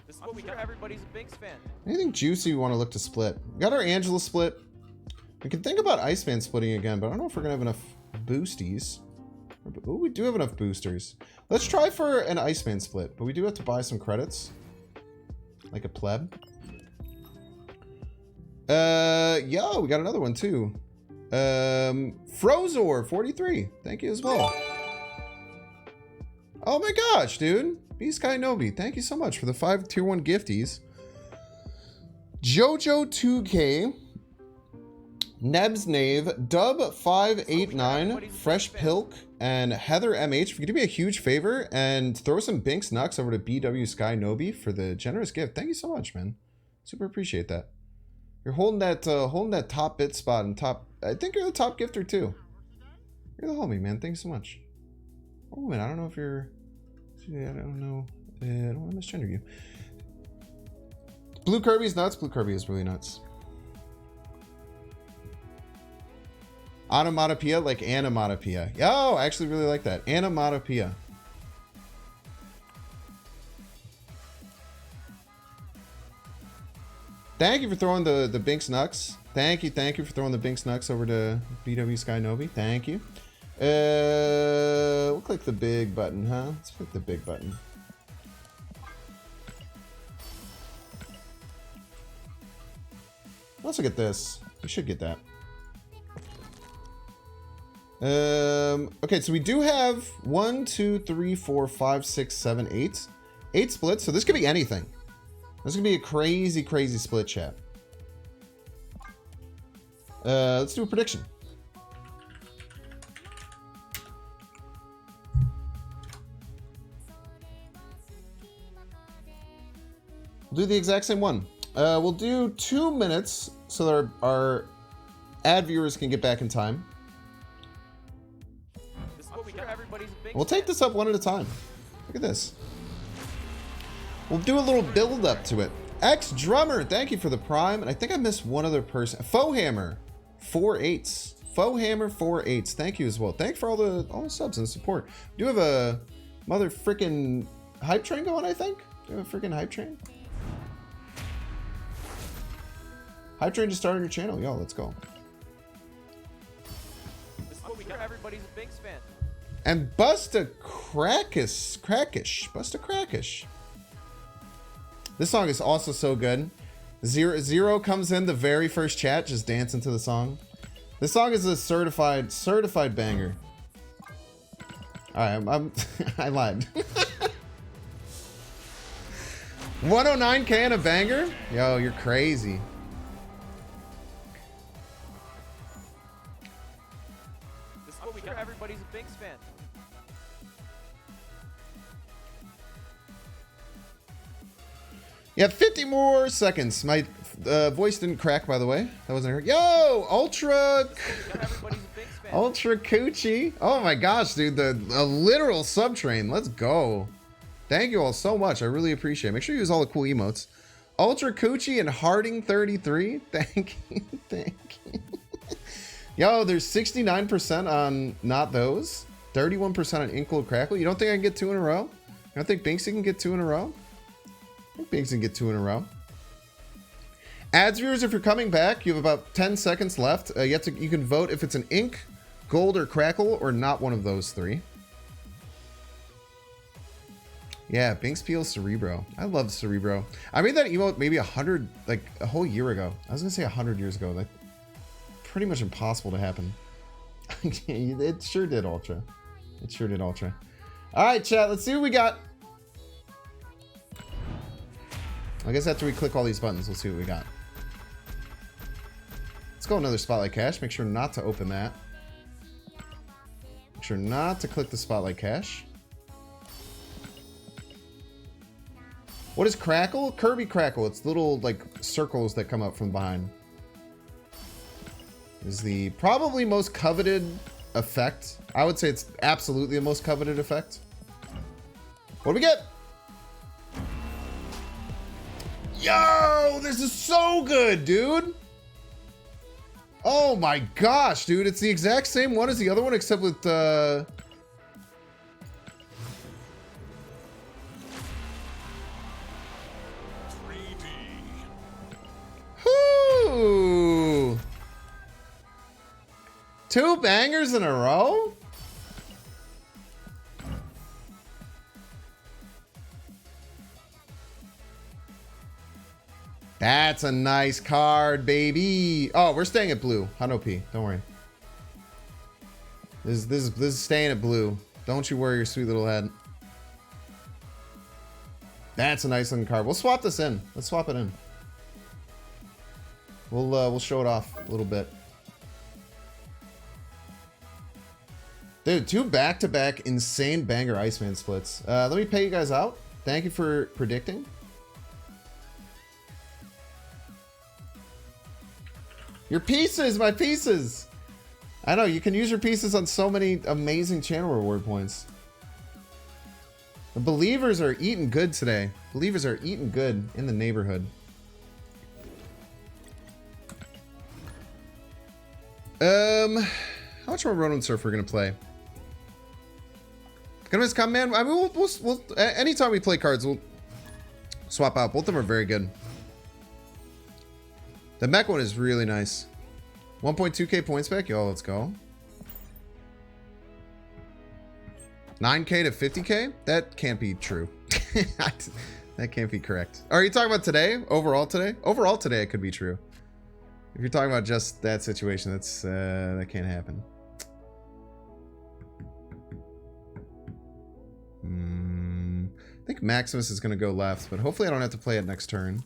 This is what we got. Everybody's a Binks fan. Anything juicy we want to look to split? We got our Angela split. We can think about Iceman splitting again, but I don't know if we're going to have enough boosties. Oh, we do have enough boosters. Let's try for an Iceman split, but we do have to buy some credits. Like a pleb. Yo, we got another one too. Frozor 43. Thank you as well. Oh my gosh, dude. B-Sky Nobi, thank you so much for the 5 tier 1 gifties. Jojo 2K. Nebs Nave, Dub 589, Fresh Pilk, and Heather MH. If you could do me a huge favor and throw some Binks Nux over to BW Sky Nobi for the generous gift. Thank you so much, man. Super appreciate that. You're holding that top bit spot and top. I think you're the top gifter too. You're the homie, man. Thanks so much. Oh man, I don't know if you're. I don't know. I don't want to misgender you. Blue Kirby's nuts. Blue Kirby is really nuts. Onomatopoeia, like Animatopoeia. Oh, I actually really like that. Animatopoeia. Thank you for throwing the Binks Nux. Thank you for throwing the Binks Nux over to BW Sky Nobi. Thank you. We'll click the big button, huh? Let's click the big button. Let's look at this. We should get that. Okay, so we do have 1, 2, 3, 4, 5, 6, 7, 8. 8 splits, so this could be anything. This could be a crazy, crazy split, chat. Let's do a prediction. We'll do the exact same one. We'll do 2 minutes so that our ad viewers can get back in time. We'll take this up one at a time. Look at this. We'll do a little build up to it. X Drummer, thank you for the prime. And I think I missed one other person. Fohammer, 4 8s. Fohammer, 4 8s. Thank you as well. Thanks for all the subs and support. We do have a mother freaking hype train going, I think. Do you have a freaking hype train? Hype train just started your channel. Yo, let's go. This is what we got. Everybody's a Binks fan. And Busta Crackish. This song is also so good. Zero comes in the very first chat, just dancing to the song. This song is a certified banger. All right, I lied. 109K and a banger? Yo, you're crazy. This is what we got. Everybody's a Binks fan. Yeah, 50 more seconds. My voice didn't crack, by the way. That wasn't heard. Yo, Ultra Coochie. Oh my gosh, dude, a literal subtrain. Let's go. Thank you all so much. I really appreciate it. Make sure you use all the cool emotes. Ultra Coochie and Harding 33. Thank you. Yo, there's 69% on not those. 31% on Inkle Crackle. You don't think I can get 2 in a row? You don't think Binksy can get 2 in a row? I think Binks can get 2 in a row. Ads viewers, if you're coming back, you have about 10 seconds left. You can vote if it's an Ink, Gold, or Crackle, or not one of those 3. Yeah, Binks Peel Cerebro. I love Cerebro. I made that emote maybe a whole year ago. I was gonna say 100 years ago. Like, pretty much impossible to happen. It sure did, Ultra. It sure did, Ultra. All right, chat. Let's see what we got. I guess after we click all these buttons, we'll see what we got. Let's go another Spotlight Cache. Make sure not to open that. Make sure not to click the Spotlight Cache. What is Crackle? Kirby Crackle. It's little, like, circles that come up from behind. Is the probably most coveted effect. I would say it's absolutely the most coveted effect. What do we get? Yo, this is so good, dude. Oh my gosh, dude. It's the exact same one as the other one, except with, 3D. Whoo! 2 bangers in a row? That's a nice card, baby. Oh, we're staying at blue. Hano P. Don't worry. This is staying at blue. Don't you worry your sweet little head. That's a nice looking card. We'll swap this in. Let's swap it in. We'll show it off a little bit. Dude, 2 back-to-back insane banger Iceman splits. Let me pay you guys out. Thank you for predicting. Your pieces, my pieces. I know, you can use your pieces on so many amazing channel reward points. The believers are eating good today. Believers are eating good in the neighborhood. How much more Ronin Surfer gonna play? Gonna miss come, man. I mean, we'll anytime we play cards, we'll swap out. Both of them are very good. The mech one is really nice. 1.2k points back. Yo, let's go. 9k to 50k? That can't be true. That can't be correct. Are you talking about today? Overall today? Overall today, it could be true. If you're talking about just that situation, that's that can't happen. I think Maximus is going to go left, but hopefully I don't have to play it next turn.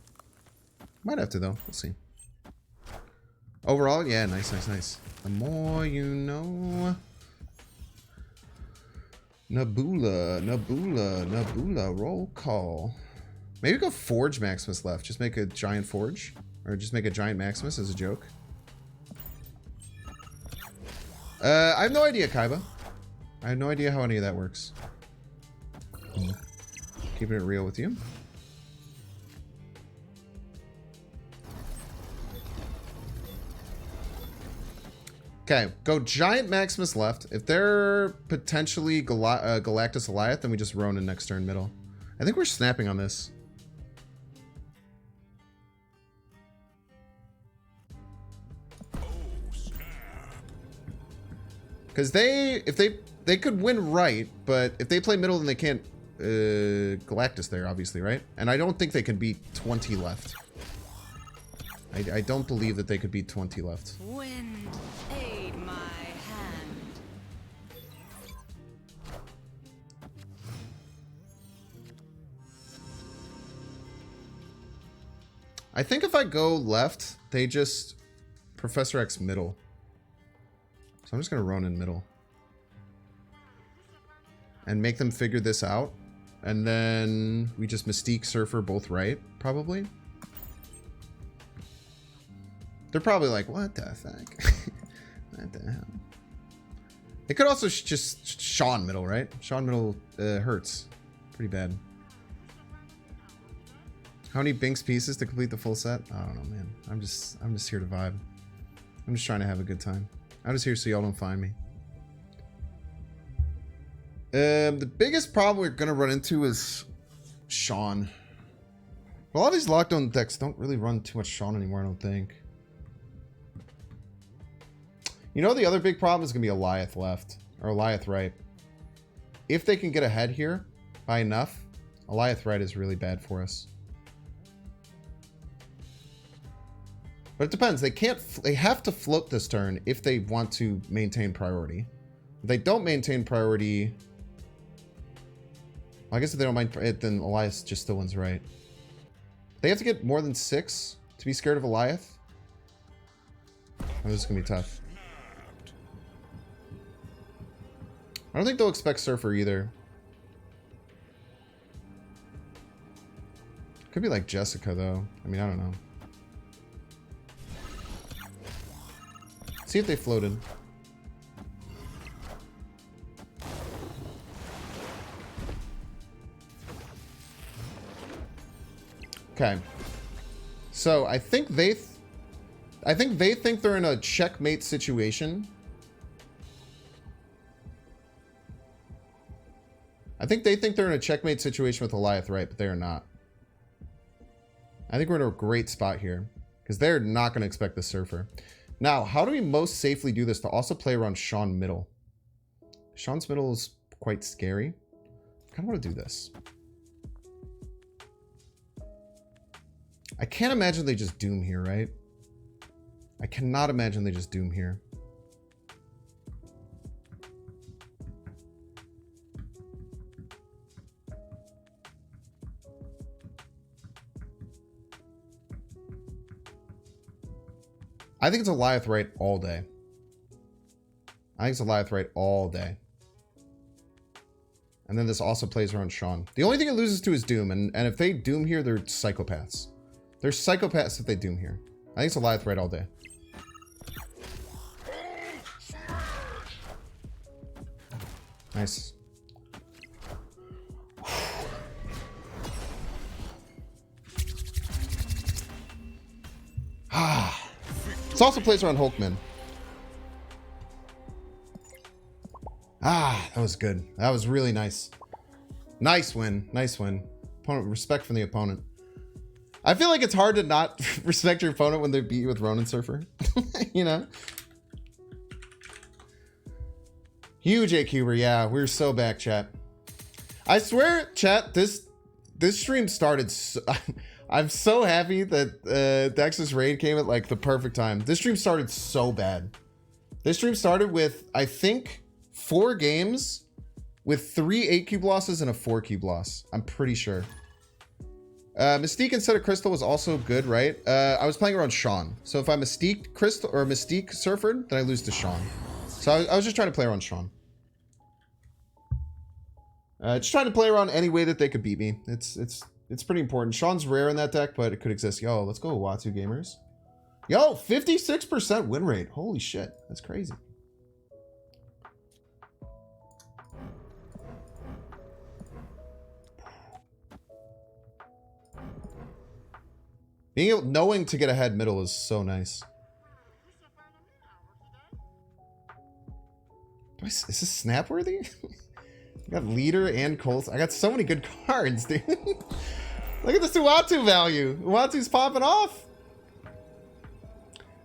Might have to, though. We'll see. Overall, yeah, nice, nice, nice. The more you know. Nabula, Nabula, Nabula, roll call. Maybe go Forge Maximus left. Just make a giant Forge. Or just make a giant Maximus as a joke. I have no idea, Kaiba. I have no idea how any of that works. Keeping it real with you. Okay, go Giant Maximus left. If they're potentially Galactus Goliath, then we just Ronin next turn middle. I think we're snapping on this. Because if they could win right, but if they play middle, then they can't Galactus there, obviously, right? And I don't think they can beat 20 left. I don't believe that they could beat 20 left. Wind, aid my hand. I think if I go left, they just Professor X middle. So I'm just going to run in middle. And make them figure this out. And then we just Mystique Surfer both right, probably. They're probably like, what the fuck? What the hell? They could also just Sean middle, right? Sean middle hurts. Pretty bad. How many Binks pieces to complete the full set? I don't know, man. I'm just here to vibe. I'm just trying to have a good time. I'm just here so y'all don't find me. The biggest problem we're gonna run into is Sean. A lot of these lockdown decks don't really run too much Sean anymore, I don't think. You know, the other big problem is gonna be Eliath left or Eliath right. If they can get ahead here by enough, Eliath right is really bad for us. But it depends. They have to float this turn if they want to maintain priority. If they don't maintain priority, well, I guess if they don't mind it, then Elias just still wins right. They have to get more than 6 to be scared of Eliath. Oh, this is gonna be tough. I don't think they'll expect Surfer either. Could be like Jessica, though. I mean, I don't know. See if they floated. Okay. So I think they think they're in a checkmate situation. I think they think they're in a checkmate situation with Goliath, right? But they are not. I think we're in a great spot here because they're not going to expect the Surfer. Now, how do we most safely do this to also play around Sean middle? Sean's middle is quite scary. I kind of want to do this. I can't imagine they just doom here, right? I cannot imagine they just doom here. I think it's Goliath right all day. I think it's Goliath right all day. And then this also plays around Sean. The only thing it loses to is Doom. And if they Doom here, they're psychopaths. They're psychopaths if they Doom here. I think it's Goliath right all day. Nice. This also plays around Hulkman. That was good. That was really nice. Nice win. Nice win. Opponent, respect from the opponent. I feel like it's hard to not respect your opponent when they beat you with Ronin Surfer. You know? Huge A-Cuber. Yeah, we're so back, chat. I swear, chat, this stream started... I'm so happy that Dex's raid came at like the perfect time. This stream started so bad. This stream started with, I think, 4 games with 3 8-cube losses and a 4-cube loss. I'm pretty sure. Mystique instead of Crystal was also good, right? I was playing around Sean. So if I Mystique Crystal or Mystique Surfered, then I lose to Sean. So I was just trying to play around Sean. Just trying to play around any way that they could beat me. It's pretty important. Sean's rare in that deck, but it could exist. Yo, let's go Watu Gamers. Yo, 56% win rate. Holy shit. That's crazy. Being able, knowing to get ahead middle is so nice. Is this snap worthy? I got leader and Colt. I got so many good cards, dude. Look at this Uatu value. Uatu's popping off.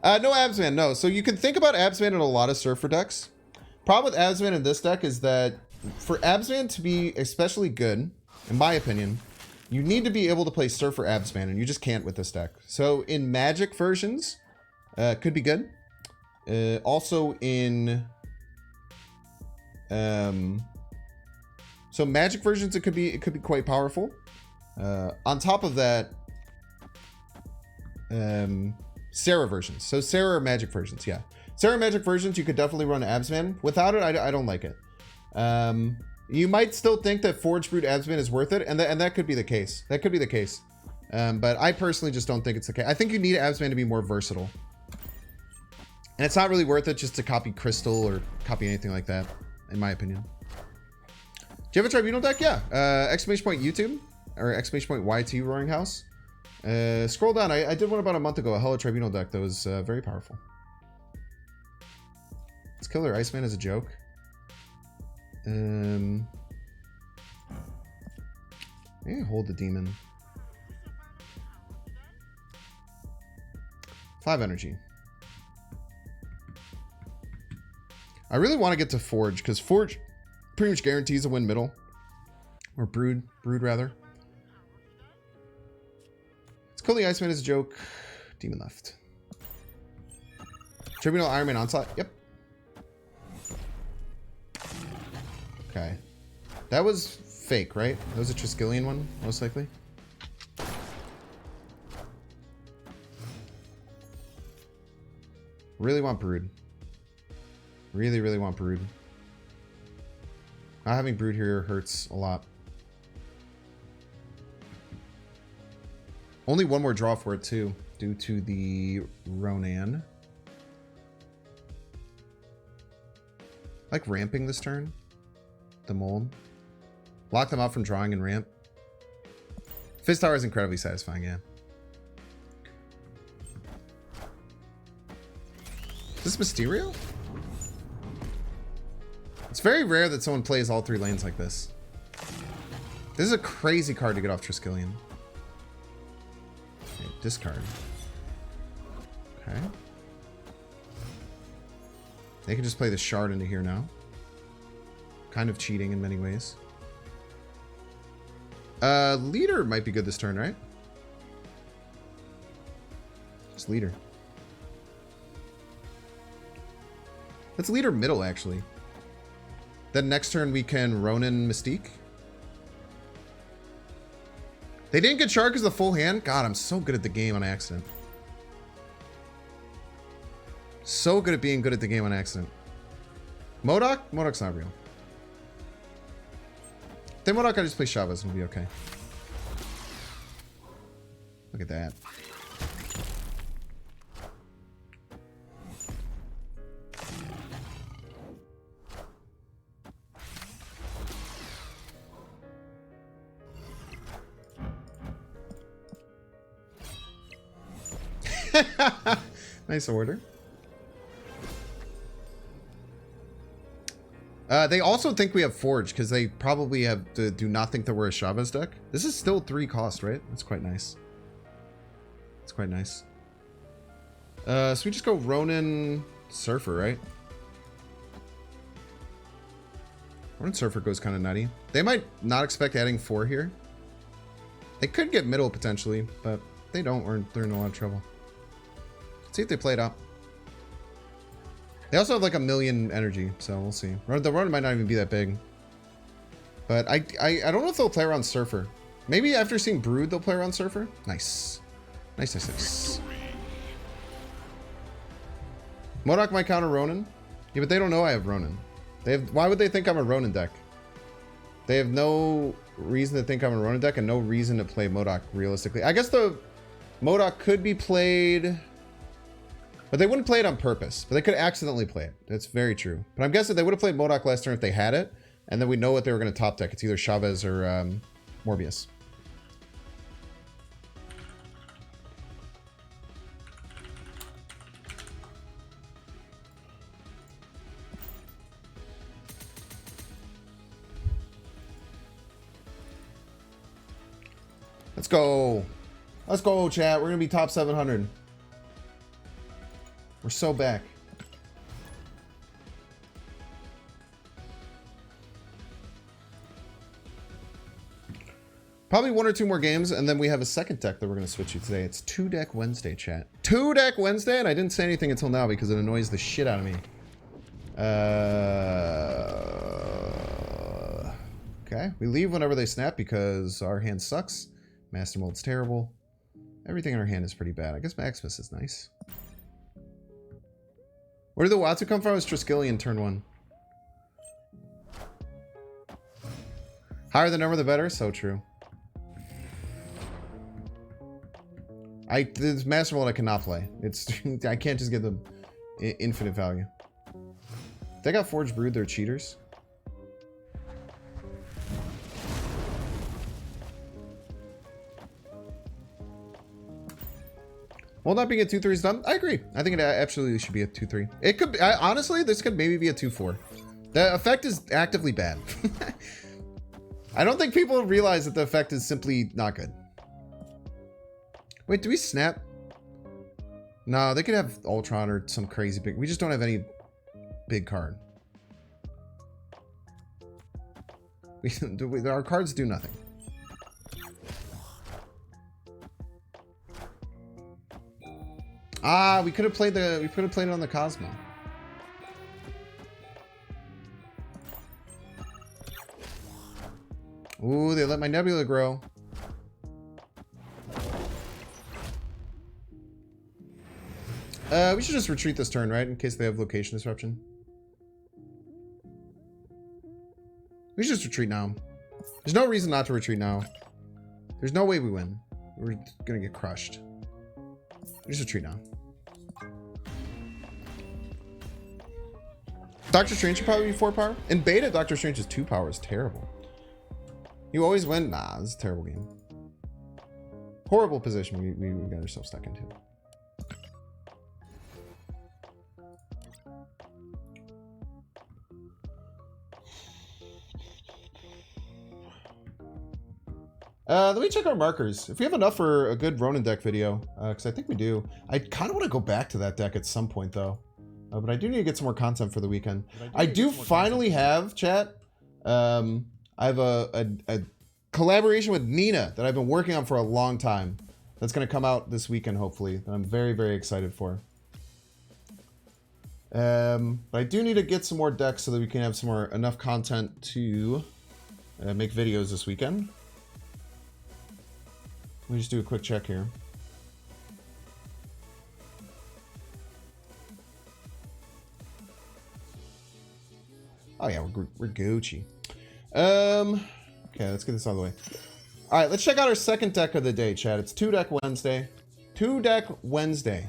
No Absman, no. So you can think about Absman in a lot of Surfer decks. Problem with Absman in this deck is that for Absman to be especially good, in my opinion, you need to be able to play Surfer Absman, and you just can't with this deck. So in Magic versions, could be good. Also in... So Magic versions, it could be quite powerful. On top of that, Sarah versions. So Sarah or Magic versions, yeah. Sarah Magic versions, you could definitely run Absman. Without it, I don't like it. You might still think that Forge Brute Absman is worth it, and that could be the case. That could be the case. But I personally just don't think it's the case. I think you need Absman to be more versatile. And it's not really worth it just to copy Crystal or copy anything like that, in my opinion. Do you have a Tribunal deck? Yeah. Exclamation point YouTube or exclamation point YT Roaring House. Scroll down. I did one about a month ago. A Hello Tribunal deck that was very powerful. Let's kill their Iceman as a joke. Maybe hold the demon. 5 energy. I really want to get to Forge because Forge pretty much guarantees a win middle. Or Brood rather. Let's kill the Iceman as a joke. Demon left. Tribunal Iron Man onslaught. Yep. Okay. That was fake, right? That was a Triskelion one, most likely. Really want Brood. Really, really want Brood. Not having Brood here hurts a lot. Only one more draw for it too, due to the Ronan. I like ramping this turn. The mold. Lock them out from drawing and ramp. Fist Tower is incredibly satisfying, yeah. Is this Mysterio? It's very rare that someone plays all 3 lanes like this. This is a crazy card to get off Triskelion. Okay, discard. Okay. They can just play the shard into here now. Kind of cheating in many ways. Leader might be good this turn, right? Just leader. Let's leader middle, actually. Then next turn we can Ronin Mystique. They didn't get shard because of the full hand? God, I'm so good at the game on accident. So good at being good at the game on accident. MODOK? MODOK's not real. Then MODOK, I just play Chavez and we'll be okay. Look at that. Nice order. They also think we have Forge because they probably do not think that we're a Chavez deck. This is still 3 cost, right? That's quite nice. It's quite nice. So we just go Ronin Surfer, right? Ronin Surfer goes kind of nutty. They might not expect adding 4 here. They could get middle potentially, but they don't, or they're in a lot of trouble. Let's see if they play it up. They also have like 1,000,000 energy, so we'll see. The run might not even be that big. But I don't know if they'll play around Surfer. Maybe after seeing Brood, they'll play around Surfer. Nice. Nice, nice, nice. MODOK might counter Ronin. Yeah, but they don't know I have Ronin. Why would they think I'm a Ronin deck? They have no reason to think I'm a Ronin deck and no reason to play MODOK realistically. I guess the MODOK could be played... But they wouldn't play it on purpose. But they could accidentally play it. That's very true. But I'm guessing they would have played MODOK last turn if they had it. And then we know what they were going to top deck. It's either Chavez or Morbius. Let's go. Let's go, chat. We're going to be top 700. We're so back. Probably 1 or 2 more games, and then we have a second deck that we're going to switch to today. It's 2-Deck Wednesday, chat. 2-Deck Wednesday, and I didn't say anything until now because it annoys the shit out of me. Okay, we leave whenever they snap because our hand sucks. Master Mold's terrible. Everything in our hand is pretty bad. I guess Maximus is nice. Where did the Watu come from? It was Triskelion turn 1. Higher the number, the better. So true. This Master Mold I cannot play. It's I can't just get the infinite value. They got Forge Brood. They're cheaters. Well, not being a 2-3 is done. I agree. I think it absolutely should be a 2-3. It could be, honestly, this could maybe be a 2-4. The effect is actively bad. I don't think people realize that the effect is simply not good. Wait, do we snap? No, they could have Ultron or some crazy big. We just don't have any big card. Our cards do nothing. Ah, we could have played it on the Cosmo. Ooh, they let my Nebula grow. We should just retreat this turn, right? In case they have location disruption. We should just retreat now. There's no reason not to retreat now. There's no way we win. we're gonna get crushed. Just retreat now. Doctor Strange should probably be 4 power. In beta, Doctor Strange's 2 power is terrible. You always win. Nah, this is a terrible game. Horrible position we got ourselves stuck into. Let me check our markers. If we have enough for a good Ronin deck video, because I think we do. I kind of want to go back to that deck at some point, though. But I do need to get some more content for the weekend. I do finally have, chat. I have a collaboration with Nina that I've been working on for a long time. That's going to come out this weekend, hopefully. That I'm very, very excited for. But I do need to get some more decks so that we can have some more enough content to make videos this weekend. Let me just do a quick check here. Oh yeah, we're Gucci. Okay, let's get this out of the way. All right, let's check out our second deck of the day, chat. It's 2 Deck Wednesday. 2 Deck Wednesday.